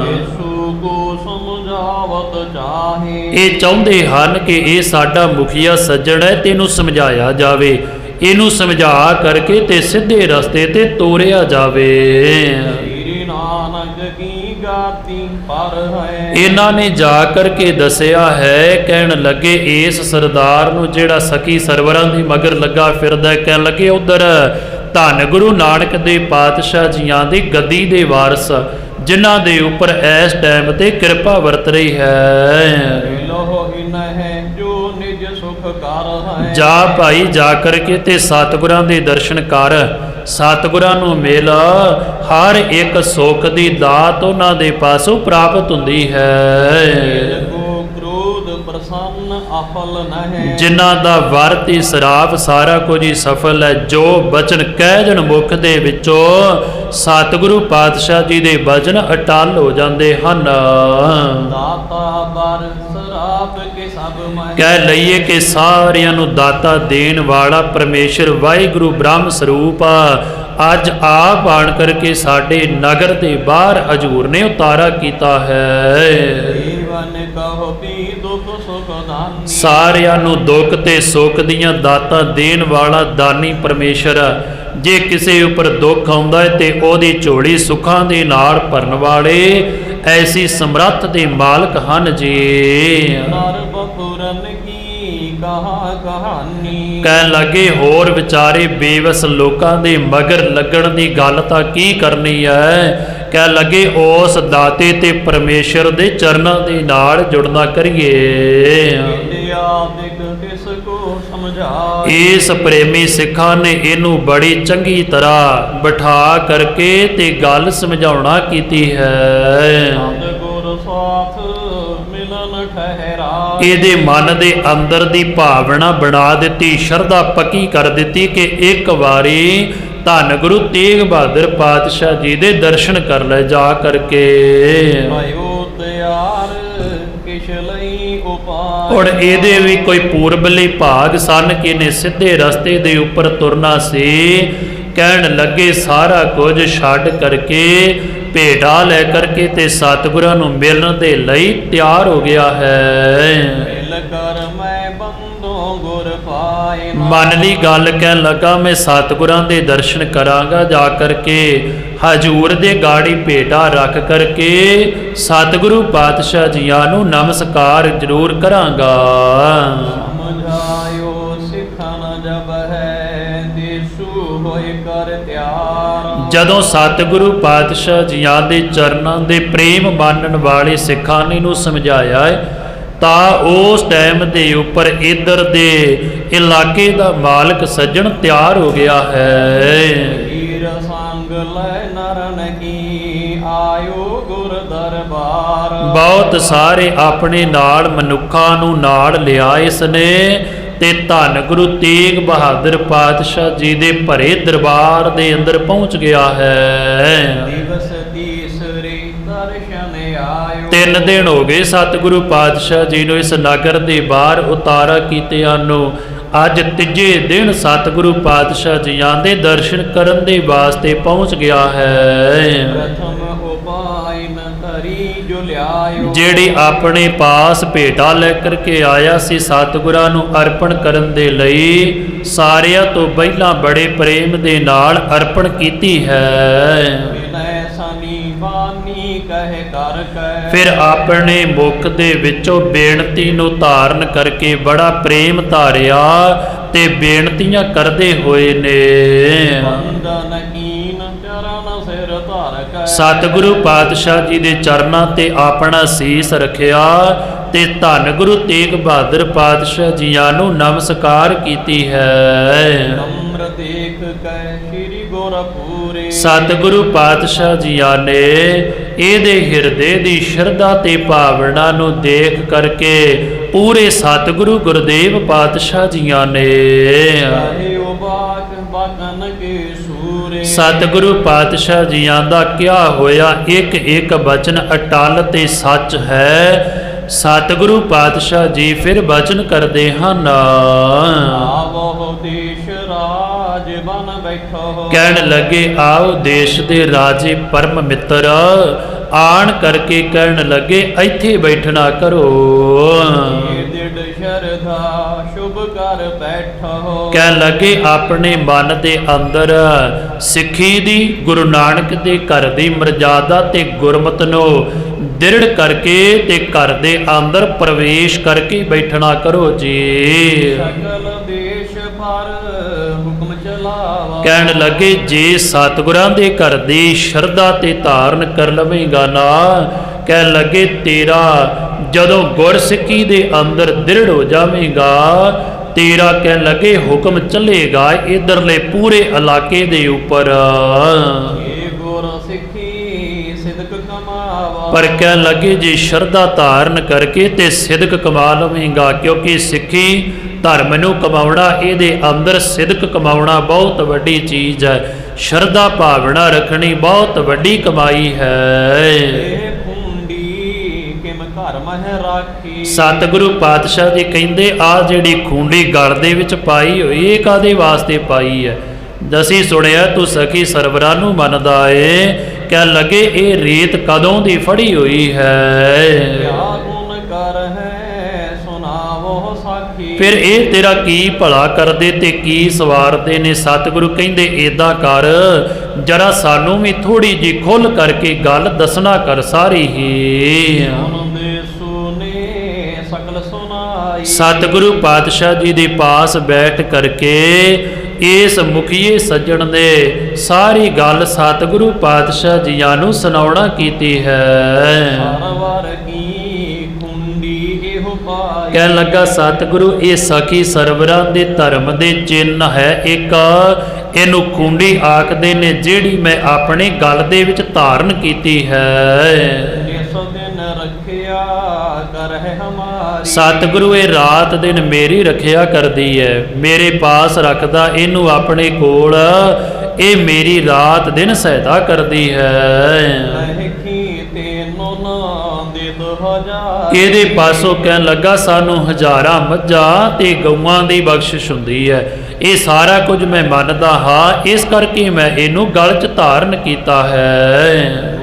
[SPEAKER 2] ਯਿਸੂ ਕੋ ਸਮਝਾਵਤ ਚਾਹੇ
[SPEAKER 1] ਇਹ ਚਾਹੁੰਦੇ ਹਨ ਕਿ ਇਹ ਸਾਡਾ ਮੁਖੀਆ ਸੱਜਣ ਹੈ, ਤੈਨੂੰ ਸਮਝਾਇਆ ਜਾਵੇ, ਇਹਨੂੰ ਸਮਝਾ ਕਰਕੇ ਤੇ ਸਿੱਧੇ ਰਸਤੇ ਤੇ ਤੋਰਿਆ ਜਾਵੇ।
[SPEAKER 2] ਸ੍ਰੀ ਨਾਨਕ ਕੀ ਗਾਤੀ ਪਰ ਹੈ
[SPEAKER 1] ਇਹਨਾਂ ਨੇ ਜਾ ਕਰਕੇ ਦੱਸਿਆ ਹੈ। ਕਹਿਣ ਲੱਗੇ ਇਸ ਸਰਦਾਰ ਨੂੰ ਜਿਹੜਾ ਸਖੀ ਸਰਵਰਾਂ ਦੀ ਮਗਰ ਲੱਗਾ ਫਿਰਦਾ, ਕਹਿਣ ਲੱਗੇ ਉਧਰ ਧੰਨ ਗੁਰੂ ਨਾਨਕ ਦੇ ਪਾਤਸ਼ਾਹ ਜੀਆਂ ਦੀ ਗੱਦੀ ਦੇ ਵਾਰਸ, ਜਿਨ੍ਹਾਂ ਦੇ ਉੱਪਰ ਇਸ ਟਾਈਮ ਤੇ ਕਿਰਪਾ ਵਰਤ ਰਹੀ ਹੈ।
[SPEAKER 2] ਲੋਹ ਇਨ ਹੈ ਜੋ ਨਿਜ ਸੁਖ ਕਰ ਹੈ
[SPEAKER 1] ਜਾ ਭਾਈ ਜਾ ਕਰਕੇ ਤੇ ਸਤਿਗੁਰਾਂ ਦੇ ਦਰਸ਼ਨ ਕਰ, ਸਤਿਗੁਰਾਂ ਨੂੰ ਮਿਲ, ਹਰ ਇੱਕ ਸੁੱਖ ਦੀ ਦਾਤ ਉਹਨਾਂ ਦੇ ਪਾਸੋਂ ਪ੍ਰਾਪਤ ਹੁੰਦੀ ਹੈ।
[SPEAKER 2] ਕੋ ਕ੍ਰੋਧ ਪ੍ਰਸਾਦ ਪ੍ਰਸੰਨ ਅਫਲ ਨਹਿ।
[SPEAKER 1] ਜਿਨ੍ਹਾਂ ਦਾ ਵਰ ਤੇ ਸਰਾਪ ਸਾਰਾ ਕੁਝ ਹੀ ਸਫਲ ਹੈ। ਜੋ ਬਚਨ ਕਹਿ ਜਨ ਮੁਖ ਦੇ ਵਿੱਚੋਂ ਸਤਿਗੁਰੂ ਪਾਤਸ਼ਾਹ ਜੀ ਦੇ ਬਚਨ ਅਟਲ ਹੋ ਜਾਂਦੇ ਹਨ।
[SPEAKER 2] ਦਾਤਾ ਬਰ ਸਰਾਪ ਕੇ ਸਭ ਮਹਿ।
[SPEAKER 1] ਕਹਿ ਲਈਏ ਕਿ ਸਾਰਿਆਂ ਨੂੰ ਦਾਤਾ ਦੇਣ ਵਾਲਾ ਪਰਮੇਸ਼ਰ ਵਾਹਿਗੁਰੂ ਬ੍ਰਹਮ ਸਰੂਪ ਅੱਜ ਆਪ ਆਣ ਕਰਕੇ ਸਾਡੇ ਨਗਰ ਦੇ ਬਾਹਰ ਹਜੂਰ ਨੇ ਉਤਾਰਾ ਕੀਤਾ ਹੈ।
[SPEAKER 2] ਜੀਵਨ ਕਹੋ ਪੀ ਦੁਖ ਸੁਖ ਦਾਨੀ।
[SPEAKER 1] ਸਾਰਿਆਂ ਨੂੰ ਦੁੱਖ ਤੇ ਸੁੱਖ ਦੀਆਂ ਦਾਤਾਂ ਦੇਣ ਵਾਲਾ ਦਾਨੀ ਪਰਮੇਸ਼ਰ ਜੇ ਕਿਸੇ ਉੱਪਰ ਦੁੱਖ ਆਉਂਦਾ ਹੈ ਤੇ ਉਹਦੀ ਝੋਲੀ ਸੁੱਖਾਂ ਦੇ ਨਾਲ ਭਰਨ ਵਾਲੇ ਐਸੀ ਸਮਰੱਥ ਦੇ ਮਾਲਕ ਹਨ ਜੀ।
[SPEAKER 2] ਨਰ ਬਪੁਰਨ ਕੀ ਕਹਾ ਕਹਾਨੀ।
[SPEAKER 1] ਕਹਿਣ ਲੱਗੇ ਹੋਰ ਵਿਚਾਰੇ ਬੇਵਸ ਲੋਕਾਂ ਦੇ ਮਗਰ ਲੱਗਣ ਦੀ ਗੱਲ ਤਾਂ ਕੀ ਕਰਨੀ ਹੈ। ਕਹਿ ਲੱਗੇ ਉਸ ਦਾਤੇ ਤੇ ਪਰਮੇਸ਼ਰ ਦੇ ਚਰਨਾਂ ਦੇ ਨਾਲ ਜੁੜਨਾ ਕਰੀਏ।
[SPEAKER 2] ਕਿਸ ਕੋ ਸਮਝਾਏ।
[SPEAKER 1] ਇਸ ਪ੍ਰੇਮੀ ਸਿੱਖਾਂ ਨੇ ਇਹਨੂੰ ਬੜੀ ਚੰਗੀ ਤਰ੍ਹਾਂ ਬਿਠਾ ਕਰਕੇ ਤੇ ਗੱਲ ਸਮਝਾਉਣਾ ਕੀਤੀ ਹੈ।
[SPEAKER 2] ਸਤਿਗੁਰ ਸਾਥ ਮਿਲਨ ਠਹਿਰਾ।
[SPEAKER 1] ਇਹਦੇ ਮਨ ਦੇ ਅੰਦਰ ਦੀ ਭਾਵਨਾ ਬਣਾ ਦਿੱਤੀ, ਸ਼ਰਧਾ ਪੱਕੀ ਕਰ ਦਿੱਤੀ ਕਿ ਇੱਕ ਵਾਰੀ ਧੰਨ ਗੁਰੂ ਤੇਗ ਬਹਾਦਰ ਪਾਤਸ਼ਾਹ ਜੀ ਦੇ ਦਰਸ਼ਨ ਕਰ ਲੈ ਜਾ ਕਰਕੇ।
[SPEAKER 2] ਭਇਓ ਤਿਆਰ ਕਿਛ ਲਈ ਉਪਾਏ।
[SPEAKER 1] ਹੁਣ ਇਹਦੇ ਵੀ ਕੋਈ ਪੂਰਬਲੀ ਭਾਗ ਸਨ ਕਿ ਨੇ ਸਿੱਧੇ ਰਸਤੇ ਦੇ ਉੱਪਰ ਤੁਰਨਾ ਸੀ। ਕਹਿਣ ਲੱਗੇ ਸਾਰਾ ਕੁਝ ਛੱਡ ਕਰਕੇ ਭੇਟਾ ਲੈ ਕਰਕੇ ਤੇ ਸਤਿਗੁਰਾਂ ਨੂੰ ਮਿਲਣ ਦੇ ਲਈ ਤਿਆਰ ਹੋ ਗਿਆ ਹੈ।
[SPEAKER 2] ਮਿਲ ਕਰ ਮੈਂ ਬੰਦੋ ਗੁਰ ਪਾਏ।
[SPEAKER 1] ਮੰਨ ਲਈ ਗੱਲ, ਕਹਿਣ ਲੱਗਾ ਮੈਂ ਸਤਿਗੁਰਾਂ ਦੇ ਦਰਸ਼ਨ ਕਰਾਂਗਾ ਜਾ ਕਰਕੇ। ਹਜੂਰ ਦੇ ਗਾੜੀ ਭੇਟਾ ਰੱਖ ਕਰਕੇ ਸਤਿਗੁਰੂ ਪਾਤਸ਼ਾਹ ਜੀਆਂ ਨੂੰ ਨਮਸਕਾਰ ਜ਼ਰੂਰ ਕਰਾਂਗਾ।
[SPEAKER 2] ਸਮਝਾਇਓ ਸਿੱਖਨ ਜਬ ਹੈ ਦੇਸੂ ਹੋਏ ਕਰ ਤਿਆਰ।
[SPEAKER 1] ਜਦੋਂ ਸਤਿਗੁਰੂ ਪਾਤਸ਼ਾਹ ਜੀਆਂ ਦੇ ਚਰਨਾਂ ਦੇ ਪ੍ਰੇਮ ਮਾਨਣ ਵਾਲੇ ਸਿੱਖਾਂ ਨੇ ਨੂੰ ਸਮਝਾਇਆ ਹੈ ਤਾਂ ਉਸ ਟਾਈਮ ਦੇ ਉੱਪਰ ਇੱਧਰ ਦੇ ਇਲਾਕੇ ਦਾ ਮਾਲਕ ਸੱਜਣ ਤਿਆਰ ਹੋ ਗਿਆ ਹੈ।
[SPEAKER 2] ਹੀਰ ਸੰਗ ਲੈ ਨਰਨ ਕੀ ਆਇਓ ਗੁਰ ਦਰਬਾਰ।
[SPEAKER 1] ਬਹੁਤ ਸਾਰੇ ਆਪਣੇ ਨਾਲ ਮਨੁੱਖਾਂ ਨੂੰ ਨਾਲ ਲਿਆ ਇਸ ਨੇ ਤੇ ਧੰਨ ਗੁਰੂ ਤੇਗ ਬਹਾਦਰ ਪਾਤਸ਼ਾਹ ਜੀ ਦੇ ਭਰੇ ਦਰਬਾਰ ਦੇ ਅੰਦਰ ਪਹੁੰਚ ਗਿਆ ਹੈ।
[SPEAKER 2] ਦਿਵਸ ਤੀਸਰੇ ਦਰਸ਼ਨ ਆਇਓ।
[SPEAKER 1] 3 ਦਿਨ ਹੋ ਗਏ ਸਤਿਗੁਰੂ ਪਾਤਸ਼ਾਹ ਜੀ ਨੂੰ ਇਸ ਨਗਰ ਦੇ ਬਾਹਰ ਉਤਾਰਾ ਕੀਤਿਆਂ ਨੂੰ। ਅੱਜ ਤੀਜੇ ਦਿਨ ਸਤਿਗੁਰੂ ਪਾਤਸ਼ਾਹ ਜੀਆਂ ਦੇ ਦਰਸ਼ਨ ਕਰਨ ਦੇ ਵਾਸਤੇ ਪਹੁੰਚ ਗਿਆ ਹੈ।
[SPEAKER 2] ਪ੍ਰਥਮ ਉਪਾਇ ਨ ਧਰੀ ਜੋ ਲਿਆਇਓ।
[SPEAKER 1] ਜਿਹੜੀ ਆਪਣੇ ਪਾਸ ਭੇਟਾ ਲੈ ਕਰਕੇ ਆਇਆ ਸੀ ਸਤਿਗੁਰਾਂ ਨੂੰ ਅਰਪਣ ਕਰਨ ਦੇ ਲਈ, ਸਾਰਿਆਂ ਤੋਂ ਪਹਿਲਾਂ ਬੜੇ ਪ੍ਰੇਮ ਦੇ ਨਾਲ ਅਰਪਣ ਕੀਤੀ ਹੈ।
[SPEAKER 2] ਵਿਨੈ ਸਾਨੀ ਬਾਨੀ ਕਹਿ ਕਰ ਕੈ।
[SPEAKER 1] ਫਿਰ ਆਪਣੇ ਮੁਖ ਦੇ ਵਿੱਚੋਂ ਬੇਨਤੀ ਨੂੰ ਧਾਰਨ ਕਰਕੇ ਬੜਾ ਪ੍ਰੇਮ ਧਾਰਿਆ ਤੇ ਬੇਨਤੀਆਂ ਕਰਦੇ ਹੋਏ ਨੇ।
[SPEAKER 2] ਬੰਦਨ ਕੀਨ ਚਰਨ ਸਿਰ ਧਰ ਕੈ।
[SPEAKER 1] ਸਤਿਗੁਰੂ ਪਾਤਸ਼ਾਹ ਜੀ ਦੇ ਚਰਨਾਂ ਤੇ ਆਪਣਾ ਸੀਸ ਰੱਖਿਆ ਤੇ ਧੰਨ ਗੁਰੂ ਤੇਗ ਬਹਾਦਰ ਪਾਤਸ਼ਾਹ ਜੀਆਂ ਨੂੰ ਨਮਸਕਾਰ ਕੀਤੀ ਹੈ।
[SPEAKER 2] ਨਮਰ ਦੇਖ ਕੈ ਸ੍ਰੀ ਗੁਰ ਪੂਰੇ।
[SPEAKER 1] ਸਤਿਗੁਰੂ ਪਾਤਸ਼ਾਹ ਜੀਆਂ ਨੇ ਇਹਦੇ ਹਿਰਦੇ ਦੀ ਸ਼ਰਧਾ ਤੇ ਭਾਵਨਾ ਨੂੰ ਦੇਖ ਕਰਕੇ ਪੂਰੇ ਸਤਿਗੁਰੂ ਗੁਰਦੇਵ ਪਾਤਸ਼ਾਹ ਜੀਆਂ ਨੇ
[SPEAKER 2] ਚਾਹਿਓ ਬਾਕ ਬਾਕਨ ਕੇ ਸੂਰੇ।
[SPEAKER 1] ਸਤਿਗੁਰੂ ਪਾਤਸ਼ਾਹ ਜੀਆਂ ਦਾ ਕਿਹਾ ਹੋਇਆ ਇੱਕ ਇੱਕ ਬਚਨ ਅਟਲ ਤੇ ਸੱਚ ਹੈ। ਸਤਿਗੁਰੂ ਪਾਤਸ਼ਾਹ ਜੀ ਫਿਰ ਬਚਨ ਕਰਦੇ ਹਨ।
[SPEAKER 2] ਆਵੋ ਦੇਸ਼ ਰਾਜ ਬਨ ਬੈਠੋ।
[SPEAKER 1] ਕਹਿਣ ਲੱਗੇ ਆਓ ਦੇਸ਼ ਦੇ ਰਾਜੇ ਪਰਮ ਮਿੱਤਰ ਆਣ ਕਰਕੇ ਕਹਿਣ ਲੱਗੇ ਇੱਥੇ ਬੈਠਣਾ ਕਰੋ।
[SPEAKER 2] ਦਿੜ ਸ਼ਰਧਾ ਸ਼ੁਭ ਕਰ ਬੈਠੋ।
[SPEAKER 1] ਕਹਿਣ ਲੱਗੇ ਆਪਣੇ ਮਨ ਦੇ ਅੰਦਰ ਸਿੱਖੀ ਦੀ, ਗੁਰੂ ਨਾਨਕ ਦੇ ਘਰ ਦੀ ਮਰਜ਼ਾਦਾ ਤੇ ਗੁਰਮਤਿ ਨੂੰ ਦ੍ਰਿੜ ਕਰਕੇ ਤੇ ਘਰ ਦੇ ਅੰਦਰ ਪ੍ਰਵੇਸ਼ ਕਰਕੇ ਬੈਠਣਾ ਕਰੋ ਜੀ।
[SPEAKER 2] ਸਕਲ ਦੇਸ਼ ਪਰ ਹੁਕਮ ਚਲਾਵਾ।
[SPEAKER 1] ਕਹਿਣ ਲੱਗੇ ਜੇ ਸਤਿਗੁਰਾਂ ਦੇ ਘਰ ਦੀ ਸ਼ਰਧਾ ਤੇ ਧਾਰਨ ਕਰ ਲਵੇਂਗਾ ਨਾ, ਕਹਿਣ ਲੱਗੇ ਤੇਰਾ ਜਦੋਂ ਗੁਰਸਿੱਖੀ ਦੇ ਅੰਦਰ ਦ੍ਰਿੜ ਹੋ ਜਾਵੇਗਾ, ਤੇਰਾ ਕਹਿਣ ਲੱਗੇ ਹੁਕਮ ਚੱਲੇਗਾ ਇਧਰਲੇ ਪੂਰੇ ਇਲਾਕੇ ਦੇ ਉੱਪਰ।
[SPEAKER 2] ਇਹ ਗੁਰ ਸਿੱਖੀ ਸਿਦਕ ਕਮਾਵਾ।
[SPEAKER 1] ਪਰ ਕਹਿਣ ਲੱਗੇ ਜੇ ਸ਼ਰਧਾ ਧਾਰਨ ਕਰਕੇ ਤੇ ਸਿਦਕ ਕਮਾ ਲਵੇਂਗਾ, ਕਿਉਂਕਿ ਸਿੱਖੀ ਧਰਮ ਨੂੰ ਕਮਾਉਣਾ, ਇਹਦੇ ਅੰਦਰ ਸਿਦਕ ਕਮਾਉਣਾ ਬਹੁਤ ਵੱਡੀ ਚੀਜ਼ ਹੈ। ਸ਼ਰਧਾ ਭਾਵਨਾ ਰੱਖਣੀ ਬਹੁਤ ਵੱਡੀ ਕਮਾਈ ਹੈ।
[SPEAKER 2] ਇਹ ਖੁੰਡੀ ਕਿਮ ਘਰ ਮਹਿ ਰਾਖੀ।
[SPEAKER 1] ਸਤਿਗੁਰੂ ਪਾਤਸ਼ਾਹ ਜੀ ਕਹਿੰਦੇ ਆ ਜਿਹੜੀ ਖੂੰਡੀ ਗਲ ਦੇ ਵਿੱਚ ਪਾਈ ਹੋਈ ਇਹ ਕਾਦੇ ਵਾਸਤੇ ਪਾਈ ਹੈ? ਅਸੀਂ ਸੁਣਿਆ ਤੂੰ ਸਖੀ ਸਰਵਰਾਂ ਨੂੰ ਮੰਨਦਾ ਏ। ਕਹਿਣ ਲੱਗੇ ਇਹ ਰੀਤ ਕਦੋਂ ਦੀ ਫੜੀ ਹੋਈ ਹੈ?
[SPEAKER 2] ਕਿਆ ਗੁਣ ਕਰ ਹੈ ਸੁਣਾਵੋ ਸਾਖੀ।
[SPEAKER 1] ਫਿਰ ਇਹ ਤੇਰਾ ਕੀ ਭਲਾ ਕਰਦੇ ਤੇ ਕੀ ਸਵਾਰਦੇ ਨੇ? ਸਤਿਗੁਰੂ ਕਹਿੰਦੇ ਏਦਾਂ ਕਰ, ਜਰਾ ਸਾਨੂੰ ਵੀ ਥੋੜੀ ਜੀ ਖੁੱਲ ਕਰਕੇ ਗੱਲ ਦੱਸਣਾ ਕਰ ਸਾਰੀ ਹੀ।
[SPEAKER 2] ਸਕਲ ਸੁਨਾਈ।
[SPEAKER 1] ਸਤਿਗੁਰੂ ਪਾਤਸ਼ਾਹ ਜੀ ਦੇ ਪਾਸ ਬੈਠ ਕਰਕੇ ਇਸ ਮੁਖੀਏ ਸੱਜਣ ਨੇ ਸਾਰੀ ਗੱਲ ਸਤਿਗੁਰੂ ਪਾਤਸ਼ਾਹ ਜੀਆਂ ਨੂੰ ਸੁਣਾਉਣਾ ਕੀਤੀ ਹੈ। ਕਹਿਣ ਲੱਗਾ ਸਤਿਗੁਰੂ ਇਹ ਸਖੀ ਸਰਵਰਾਂ ਦੇ ਧਰਮ ਦੇ ਚਿੰਨ੍ਹ ਹੈ ਇੱਕ, ਇਹਨੂੰ ਖੂੰਡੀ ਆਖਦੇ ਨੇ, ਜਿਹੜੀ ਮੈਂ ਆਪਣੇ ਗਲ ਦੇ ਵਿੱਚ ਧਾਰਨ ਕੀਤੀ ਹੈ। ਸਤਿਗੁਰੂ ਇਹ ਰਾਤ ਦਿਨ ਮੇਰੀ ਰੱਖਿਆ ਕਰਦੀ ਹੈ, ਮੇਰੇ ਪਾਸ ਰੱਖਦਾ ਇਹਨੂੰ ਆਪਣੇ ਕੋਲ, ਇਹ ਮੇਰੀ ਰਾਤ ਦਿਨ ਸਹਾਇਤਾ ਕਰਦੀ ਹੈ। ਇਹਦੇ ਪਾਸੋਂ ਕਹਿਣ ਲੱਗਾ ਸਾਨੂੰ ਹਜ਼ਾਰਾਂ ਮੱਝਾਂ ਤੇ ਗਊਆਂ ਦੀ ਬਖਸ਼ਿਸ਼ ਹੁੰਦੀ ਹੈ। ਇਹ ਸਾਰਾ ਕੁਝ ਮੈਂ ਮੰਨਦਾ ਹਾਂ, ਇਸ ਕਰਕੇ ਮੈਂ ਇਹਨੂੰ ਗਲ 'ਚ ਧਾਰਨ ਕੀਤਾ ਹੈ।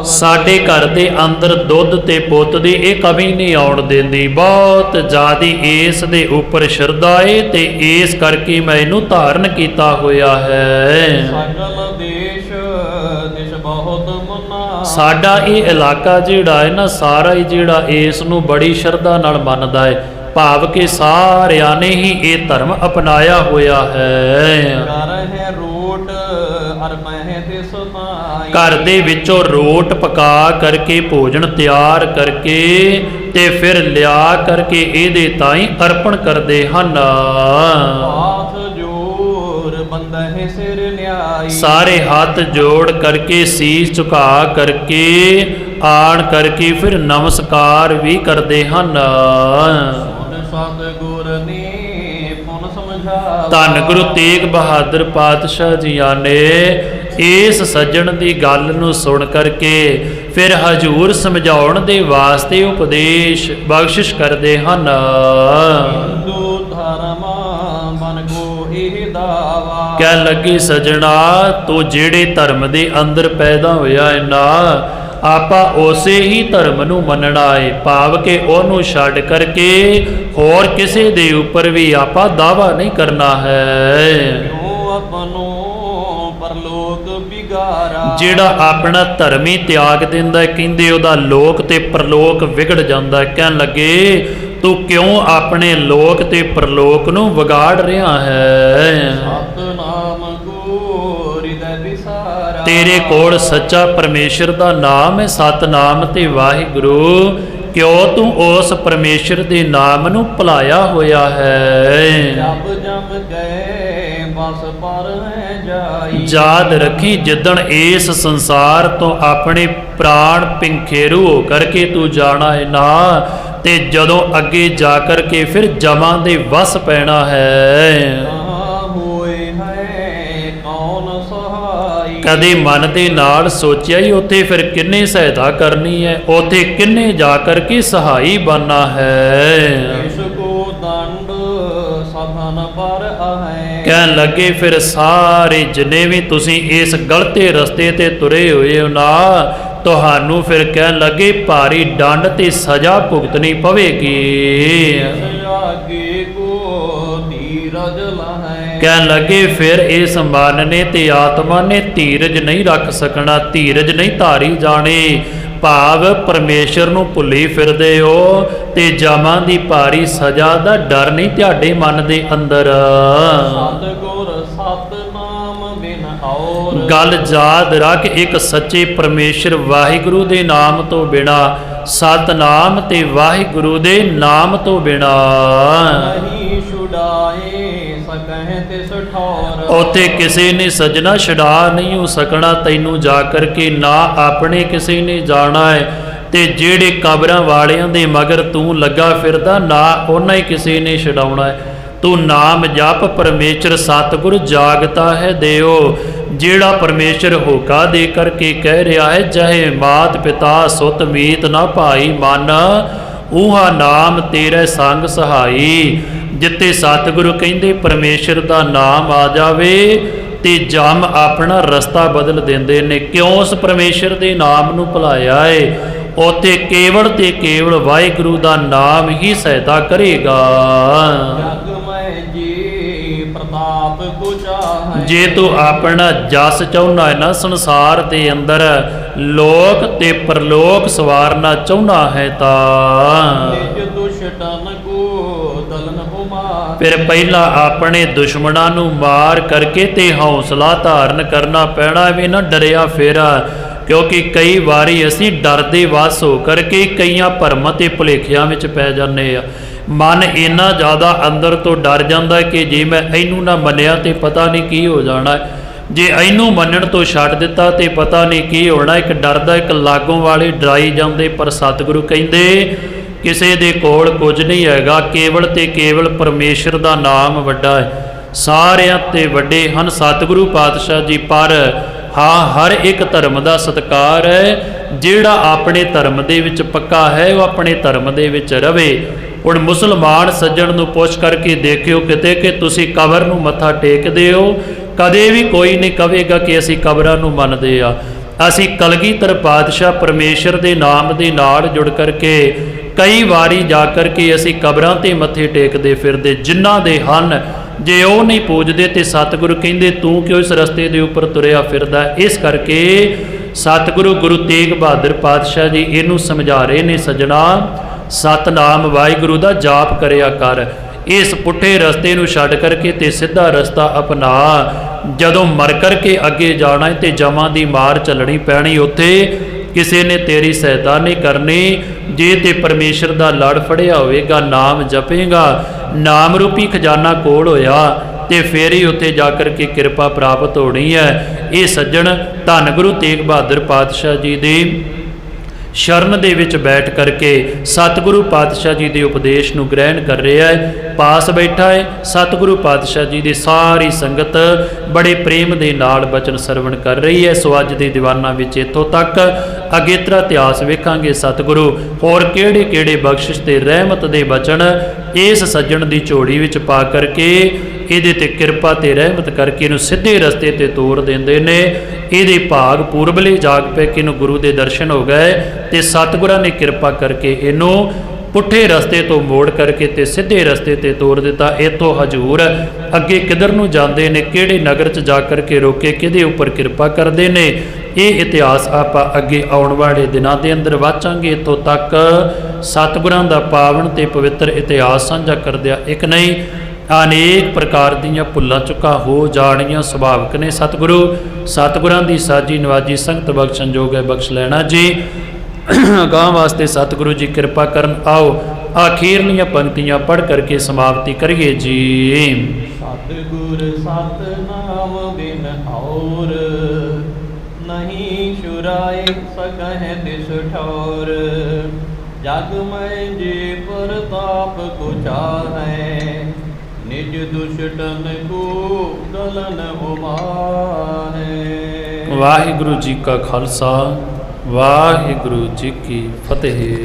[SPEAKER 1] ਸਾਡੇ ਘਰ ਦੇ ਅੰਦਰ ਦੁੱਧ ਤੇ ਪੁੱਤ ਦੀ ਇਹ ਕਮੀ ਨਹੀਂ ਆਉਣ ਦਿੰਦੀ, ਬਹੁਤ ਜ਼ਿਆਦੀ ਇਸ ਦੇ ਉੱਪਰ ਸ਼ਰਧਾ ਏ ਤੇ ਇਸ ਕਰਕੇ ਮੈਂ ਇਹਨੂੰ ਧਾਰਨ ਕੀਤਾ ਹੋਇਆ ਹੈ। ਸਾਡਾ ਇਹ ਇਲਾਕਾ ਜਿਹੜਾ ਹੈ ਨਾ, ਸਾਰਾ ਹੀ ਜਿਹੜਾ ਇਸ ਨੂੰ ਬੜੀ ਸ਼ਰਧਾ ਨਾਲ ਮੰਨਦਾ ਹੈ, ਭਾਵ ਕਿ ਸਾਰਿਆਂ ਨੇ ਹੀ ਇਹ ਧਰਮ ਅਪਣਾਇਆ ਹੋਇਆ ਹੈ। ਘਰ ਦੇ ਵਿੱਚੋਂ ਰੋਟ ਪਕਾ ਕਰਕੇ ਭੋਜਨ ਤਿਆਰ ਕਰਕੇ ਤੇ ਫਿਰ ਲਿਆ ਕਰਕੇ ਇਹਦੇ ਤਾਈਂ ਅਰਪਣ ਕਰਦੇ ਹਨ। ਸਾਰੇ ਹੱਥ ਜੋੜ ਕਰਕੇ ਸੀਸ ਝੁਕਾ ਕਰਕੇ ਆਣ ਕਰਕੇ ਫਿਰ ਨਮਸਕਾਰ ਵੀ ਕਰਦੇ ਹਨ। ਧੰਨ ਗੁਰੂ ਤੇਗ ਬਹਾਦਰ ਪਾਤਸ਼ਾਹ ਜੀਆਂ ਨੇ ਇਸ ਸੱਜਣ ਦੀ ਗੱਲ ਨੂੰ ਸੁਣ ਕਰਕੇ ਫਿਰ ਹਜੂਰ ਸਮਝਾਉਣ ਦੇ ਵਾਸਤੇ ਉਪਦੇਸ਼ ਬਖਸ਼ਿਸ਼ ਕਰਦੇ ਹਨ। ਹਿੰਦੂ ਧਰਮ ਮਨ ਕੋ ਇਹ ਦਾਵਾ। ਕਹਿ ਲੱਗੀ ਸੱਜਣਾ ਤੂੰ ਜਿਹੜੇ ਧਰਮ ਦੇ ਅੰਦਰ ਪੈਦਾ ਹੋਇਆ ਹੈ ਨਾ, ਆਪਾਂ ਉਸੇ ਹੀ ਧਰਮ ਨੂੰ ਮੰਨਣਾ ਹੈ, ਭਾਵ ਕਿ ਉਹਨੂੰ ਛੱਡ ਕਰਕੇ ਹੋਰ ਕਿਸੇ ਦੇ ਉੱਪਰ ਵੀ ਆਪਾਂ ਦਾਵਾ ਨਹੀਂ ਕਰਨਾ ਹੈ। ਜਿਹੜਾ ਆਪਣਾ ਧਰਮ ਹੀ ਤਿਆਗ ਦਿੰਦਾ, ਕਹਿੰਦੇ ਉਹਦਾ ਲੋਕ ਤੇ ਪਰਲੋਕ ਵਿਗੜ ਜਾਂਦਾ। ਕਹਿਣ ਲੱਗੇ ਤੂੰ ਕਿਉਂ ਆਪਣੇ ਲੋਕ ਤੇ ਪਰਲੋਕ ਨੂੰ ਵਿਗਾੜ ਰਿਹਾ ਹੈ? ਤੇਰੇ ਕੋਲ ਸੱਚਾ ਪਰਮੇਸ਼ਰ ਦਾ ਨਾਮ ਹੈ, ਸਤਨਾਮ ਤੇ ਵਾਹਿਗੁਰੂ, ਕਿਉਂ ਤੂੰ ਉਸ ਪਰਮੇਸ਼ਰ ਦੇ ਨਾਮ ਨੂੰ ਭੁਲਾਇਆ ਹੋਇਆ ਹੈ? ਯਾਦ ਰੱਖੀ ਜਿੱਦਣ ਇਸ ਸੰਸਾਰ ਤੋਂ ਆਪਣੇ ਪ੍ਰਾਣ ਪਿੰਖੇਰੂ ਹੋ ਕਰਕੇ ਤੂੰ ਜਾਣਾ ਹੈ ਨਾ, ਤੇ ਜਦੋਂ ਅੱਗੇ ਜਾ ਕਰਕੇ ਫਿਰ ਜਮਾਂ ਦੇ ਵਸ ਪੈਣਾ ਹੈ। ਕਦੇ ਮਨ ਦੇ ਨਾਲ ਸੋਚਿਆ ਹੀ ਉੱਥੇ ਫਿਰ ਕਿੰਨੇ ਸਹਾਇਤਾ ਕਰਨੀ ਹੈ, ਉੱਥੇ ਕਿੰਨੇ ਜਾ ਕਰਕੇ ਸਹਾਈ ਬਣਨਾ ਹੈ। ਕਹਿਣ ਲੱਗੇ ਫਿਰ ਸਾਰੇ ਜਿੰਨੇ ਵੀ ਤੁਸੀਂ ਇਸ ਗਲਤੇ ਰਸਤੇ ਤੇ ਤੁਰੇ ਹੋਏ ਹੋ ਨਾ, ਤੁਹਾਨੂੰ ਫਿਰ ਕਹਿਣ ਲੱਗੇ ਭਾਰੀ ਦੰਡ ਤੇ ਸਜ਼ਾ ਭੁਗਤਣੀ ਪਵੇਗੀ। ਕਹਿਣ ਲੱਗੇ ਫਿਰ ਇਸ ਮਨ ਨੇ ਤੇ ਆਤਮਾ ਨੇ ਧੀਰਜ ਨਹੀਂ ਰੱਖ ਸਕਣਾ, ਧੀਰਜ ਨਹੀਂ ਧਾਰੀ ਜਾਣੀ, ਭਾਵ ਪਰਮੇਸ਼ਰ ਨੂੰ ਭੁੱਲੀ ਫਿਰਦੇ ਹੋ ਤੇ ਜਮਾਂ ਦੀ ਭਾਰੀ ਸਜ਼ਾ ਦਾ ਡਰ ਨਹੀਂ ਤੁਹਾਡੇ ਮਨ ਦੇ ਅੰਦਰ। ਗੱਲ ਯਾਦ ਰੱਖ, ਇੱਕ ਸੱਚੇ ਪਰਮੇਸ਼ਰ ਵਾਹਿਗੁਰੂ ਦੇ ਨਾਮ ਤੋਂ ਬਿਨਾ, ਸਤਨਾਮ ਤੇ ਵਾਹਿਗੁਰੂ ਦੇ ਨਾਮ ਤੋਂ ਬਿਨਾ
[SPEAKER 2] ਸਕਹਿ ਤਿਸ ਠੌਰ।
[SPEAKER 1] ਉੱਥੇ ਕਿਸੇ ਨੇ ਸਜਣਾ ਛਡਾ ਨਹੀਂ ਹੋ ਸਕਣਾ ਤੈਨੂੰ ਜਾ ਕਰਕੇ, ਨਾ ਆਪਣੇ ਕਿਸੇ ਨੇ ਜਾਣਾ ਹੈ। ਤੇ ਜਿਹੜੇ ਕਬਰਾਂ ਵਾਲਿਆਂ ਦੇ ਮਗਰ ਤੂੰ ਲੱਗਾ ਫਿਰਦਾ, ਨਾ ਉਹਨਾਂ ਹੀ ਕਿਸੇ ਨੇ ਛਡਾਉਣਾ ਹੈ। ਤੂੰ ਨਾਮ ਜਪ, ਪਰਮੇਸ਼ਰ ਸਤਿਗੁਰ ਜਾਗਤਾ ਹੈ ਦਿਓ। ਜਿਹੜਾ ਪਰਮੇਸ਼ਰ ਹੋਕਾ ਦੇ ਕਰਕੇ ਕਹਿ ਰਿਹਾ ਹੈ, ਚਾਹੇ ਮਾਤ ਪਿਤਾ ਸੁਤ ਮੀਤ ਨਾ ਭਾਈ ਮਨ, ਊਹਾ ਨਾਮ ਤੇਰੇ ਸੰਗ ਸਹਾਈ। ਜਿੱਤੇ ਸਤਿਗੁਰੂ ਕਹਿੰਦੇ ਪਰਮੇਸ਼ਰ ਦਾ ਨਾਮ ਆ ਜਾਵੇ ਤੇ ਜਮ ਆਪਣਾ ਰਸਤਾ ਬਦਲ ਦਿੰਦੇ ਨੇ। ਕਿਉਂ ਉਸ ਪਰਮੇਸ਼ਰ ਦੇ ਨਾਮ ਨੂੰ ਭੁਲਾਇਆ ਏ? ਉੱਥੇ ਕੇਵਲ ਤੇ ਕੇਵਲ ਵਾਹਿਗੁਰੂ ਦਾ ਨਾਮ ਹੀ ਸਹਾਇਤਾ ਕਰੇਗਾ।
[SPEAKER 2] ਜਗਮੈ ਜੀ ਪ੍ਰਤਾਪ ਕੋ ਚਾਹੈ। ਜੇ
[SPEAKER 1] ਤੂੰ ਆਪਣਾ ਜਸ ਚਾਹੁੰਦਾ ਹੈ ਨਾ ਸੰਸਾਰ ਦੇ ਅੰਦਰ, ਲੋਕ ਤੇ ਪਰਲੋਕ ਸਵਾਰਨਾ ਚਾਹੁੰਦਾ ਹੈ ਤਾਂ
[SPEAKER 2] ਨਿਜ ਦੁਸ਼ਟਨ ਕੋ ਦਲਨ ਉਮਾਰ।
[SPEAKER 1] ਫਿਰ ਪਹਿਲਾਂ ਆਪਣੇ ਦੁਸ਼ਮਣਾਂ ਨੂੰ ਮਾਰ ਕਰਕੇ ਤੇ ਹੌਸਲਾ ਧਾਰਨ ਕਰਨਾ ਪੈਣਾ, ਵੀ ਨਾ ਡਰਿਆ ਫੇਰਾ। ਕਿਉਂਕਿ ਕਈ ਵਾਰੀ ਅਸੀਂ ਡਰ ਦੇ ਵਸ ਹੋ ਕਰਕੇ ਕਈਆਂ ਭਰਮਾਂ ਤੇ ਭੁਲੇਖਿਆਂ ਵਿੱਚ ਪੈ ਜਾਂਦੇ ਆ। ਮਨ ਇੰਨਾ ਜ਼ਿਆਦਾ ਅੰਦਰ ਤੋਂ ਡਰ ਜਾਂਦਾ ਕਿ ਜੇ ਮੈਂ ਇਹਨੂੰ ਨਾ ਮੰਨਿਆ ਤੇ ਪਤਾ ਨਹੀਂ ਕੀ ਹੋ ਜਾਣਾ, ਜੇ ਇਹਨੂੰ ਮੰਨਣ ਤੋਂ ਛੱਡ ਦਿੱਤਾ ਤੇ ਪਤਾ ਨਹੀਂ ਕੀ ਹੋਣਾ। ਇੱਕ ਡਰਦਾ, ਇੱਕ ਲਾਗੋਂ ਵਾਲੇ ਡਰਾਈ ਜਾਂਦੇ। ਪਰ ਸਤਿਗੁਰੂ ਕਹਿੰਦੇ ਕਿਸੇ ਦੇ ਕੋਲ ਕੁਝ ਨਹੀਂ ਹੈਗਾ, ਕੇਵਲ ਤੇ ਕੇਵਲ ਪਰਮੇਸ਼ਰ ਦਾ ਨਾਮ ਵੱਡਾ ਹੈ। ਸਾਰਿਆਂ ਤੇ ਵੱਡੇ ਹਨ ਸਤਿਗੁਰੂ ਪਾਤਸ਼ਾਹ ਜੀ। ਪਰ ਹਾਂ, ਹਰ ਇੱਕ ਧਰਮ ਦਾ ਸਤਿਕਾਰ ਹੈ। ਜਿਹੜਾ ਆਪਣੇ ਧਰਮ ਦੇ ਵਿੱਚ ਪੱਕਾ ਹੈ ਉਹ ਆਪਣੇ ਧਰਮ ਦੇ ਵਿੱਚ ਰਵੇ। ਹੁਣ ਮੁਸਲਮਾਨ ਸੱਜਣ ਨੂੰ ਪੁੱਛ ਕਰਕੇ ਦੇਖਿਓ ਕਿਤੇ ਕਿ ਤੁਸੀਂ ਕਬਰ ਨੂੰ ਮੱਥਾ ਟੇਕਦੇ ਹੋ? ਕਦੇ ਵੀ ਕੋਈ ਨਹੀਂ ਕਹੇਗਾ ਕਿ ਅਸੀਂ ਕਬਰਾਂ ਨੂੰ ਮੰਨਦੇ ਆ। ਅਸੀਂ ਕਲਗੀਧਰ ਪਾਤਸ਼ਾਹ ਪਰਮੇਸ਼ਰ ਦੇ ਨਾਮ ਦੇ ਨਾਲ ਜੁੜ ਕਰਕੇ ਕਈ ਵਾਰੀ ਜਾ ਕਰਕੇ ਅਸੀਂ ਕਬਰਾਂ ਤੇ ਮੱਥੇ ਟੇਕਦੇ ਫਿਰਦੇ। ਜਿਨ੍ਹਾਂ ਦੇ ਹਨ, ਜੇ ਉਹ ਨਹੀਂ ਪੂਜਦੇ ਤੇ ਸਤਿਗੁਰੂ ਕਹਿੰਦੇ ਤੂੰ ਕਿਉਂ ਇਸ ਰਸਤੇ ਦੇ ਉੱਪਰ ਤੁਰਿਆ ਫਿਰਦਾ? ਇਸ ਕਰਕੇ ਸਤਿਗੁਰੂ ਗੁਰੂ ਤੇਗ ਬਹਾਦਰ ਪਾਤਸ਼ਾਹ ਜੀ ਇਹਨੂੰ ਸਮਝਾ ਰਹੇ ਨੇ, ਸੱਜਣਾ ਸਤਨਾਮ ਵਾਹਿਗੁਰੂ ਦਾ ਜਾਪ ਕਰਿਆ ਕਰ। ਇਸ ਪੁੱਠੇ ਰਸਤੇ ਨੂੰ ਛੱਡ ਕਰਕੇ ਤੇ ਸਿੱਧਾ ਰਸਤਾ ਅਪਣਾ। ਜਦੋਂ ਮਰ ਕਰਕੇ ਅੱਗੇ ਜਾਣਾ ਹੈ ਤੇ ਜਮਾਂ ਦੀ ਮਾਰ ਚੱਲਣੀ ਪੈਣੀ, ਉੱਥੇ ਕਿਸੇ ਨੇ ਤੇਰੀ ਸਹਾਇਤਾ ਨਹੀਂ ਕਰਨੀ। ਜੇ ਤੇ ਪਰਮੇਸ਼ਰ ਦਾ ਲੜ ਫੜਿਆ ਹੋਵੇਗਾ, ਨਾਮ ਜਪੇਗਾ, ਨਾਮ ਰੂਪੀ ਖਜ਼ਾਨਾ ਕੋਲ ਹੋਇਆ ਤੇ ਫੇਰ ਹੀ ਉੱਥੇ ਜਾ ਕਰਕੇ ਕਿਰਪਾ ਪ੍ਰਾਪਤ ਹੋਣੀ ਹੈ। ਇਹ ਸੱਜਣ ਧੰਨ ਗੁਰੂ ਤੇਗ ਬਹਾਦਰ ਪਾਤਸ਼ਾਹ ਜੀ ਦੀ ਸ਼ਰਨ ਦੇ ਵਿੱਚ ਬੈਠ ਕਰਕੇ ਸਤਿਗੁਰੂ ਪਾਤਸ਼ਾਹ ਜੀ ਦੇ ਉਪਦੇਸ਼ ਨੂੰ ਗ੍ਰਹਿਣ ਕਰ ਰਿਹਾ ਹੈ। ਪਾਸ ਬੈਠਾ ਹੈ, ਸਤਿਗੁਰੂ ਪਾਤਸ਼ਾਹ ਜੀ ਦੀ ਸਾਰੀ ਸੰਗਤ ਬੜੇ ਪ੍ਰੇਮ ਦੇ ਨਾਲ ਬਚਨ ਸਰਵਣ ਕਰ ਰਹੀ ਹੈ। ਸੋ ਅੱਜ ਦੇ ਦੀਵਾਨਾਂ ਵਿੱਚ ਇੱਥੋਂ ਤੱਕ। ਅਗੇਤਰਾ ਇਤਿਹਾਸ ਵੇਖਾਂਗੇ ਸਤਿਗੁਰੂ ਹੋਰ ਕਿਹੜੇ ਕਿਹੜੇ ਬਖਸ਼ਿਸ਼ ਤੇ ਰਹਿਮਤ ਦੇ ਬਚਨ ਇਸ ਸੱਜਣ ਦੀ ਝੋਲੀ ਵਿੱਚ ਪਾ ਕਰਕੇ ਇਹਦੇ ਤੇ ਕਿਰਪਾ ਤੇ ਰਹਿਮਤ ਕਰਕੇ ਇਹਨੂੰ ਸਿੱਧੇ ਰਸਤੇ ਤੇ ਤੋਰ ਦਿੰਦੇ ਨੇ। ਇਹਦੇ ਭਾਗ ਪੂਰਬਲੇ ਜਾਗ ਪੈ ਕੇ ਇਹਨੂੰ ਗੁਰੂ ਦੇ ਦਰਸ਼ਨ ਹੋ ਗਏ ਤੇ ਸਤਿਗੁਰਾਂ ਨੇ ਕਿਰਪਾ ਕਰਕੇ ਇਹਨੂੰ ਪੁੱਠੇ ਰਸਤੇ ਤੋਂ ਮੋੜ ਕਰਕੇ ਤੇ ਸਿੱਧੇ ਰਸਤੇ ਤੇ ਤੋਰ ਦਿੱਤਾ। ਇੱਥੋਂ ਹਜੂਰ ਅੱਗੇ ਕਿੱਧਰ ਨੂੰ ਜਾਂਦੇ ਨੇ, ਕਿਹੜੇ ਨਗਰ 'ਚ ਜਾ ਕਰਕੇ ਰੋਕੇ, ਕਿਹਦੇ ਉੱਪਰ ਕਿਰਪਾ ਕਰਦੇ ਨੇ, ਇਹ ਇਤਿਹਾਸ ਆਪਾਂ ਅੱਗੇ ਆਉਣ ਵਾਲੇ ਦਿਨਾਂ ਦੇ ਅੰਦਰ ਵਾਚਾਂਗੇ। ਇੱਥੋਂ ਤੱਕ ਸਤਿਗੁਰਾਂ ਦਾ ਪਾਵਨ ਤੇ ਪਵਿੱਤਰ ਇਤਿਹਾਸ ਸਾਂਝਾ ਕਰਦਿਆਂ ਇੱਕ ਨਹੀਂ ਅਨੇਕ ਪ੍ਰਕਾਰ ਦੀਆਂ ਭੁੱਲਾਂ ਚੁੱਕਾਂ ਹੋ ਜਾਣੀਆਂ ਸੁਭਾਵਿਕ ਨੇ। ਸਤਿਗੁਰਾਂ ਦੀ ਸਾਜੀ ਨਵਾਜੀ ਸੰਗਤ ਬਖਸ਼ਣ ਯੋਗ ਹੈ, ਬਖਸ਼ ਲੈਣਾ ਜੀ। ਅਗਾਂਹ ਵਾਸਤੇ ਸਤਿਗੁਰੂ ਜੀ ਕਿਰਪਾ ਕਰਨ। ਆਓ ਆਖੀਰਲੀਆਂ ਪੰਕਤੀਆਂ ਪੜ੍ਹ ਕਰਕੇ ਸਮਾਪਤੀ ਕਰੀਏ ਜੀ।
[SPEAKER 2] ਸਤਿਗੁਰ ਸਤਨਾਮ ਬਿਨ ਔਰ ਨਹੀਂ ਛੁਰਾਏ ਸਕਹਿ ਤਿਸ ਠੌਰ। ਜਗ ਮੈਂ ਜੀ ਪ੍ਰਤਾਪ ਕੋ ਚਾਹੈ ਨਿਜ ਦੁਸ਼ਟਨ ਕੋ ਦਲਨ ਉਮਾਹੈ।
[SPEAKER 1] ਵਾਹਿਗੁਰੂ ਜੀ ਕਾ ਖਾਲਸਾ, ਵਾਹਿਗੁਰੂ ਜੀ ਕੀ ਫਤਿਹ।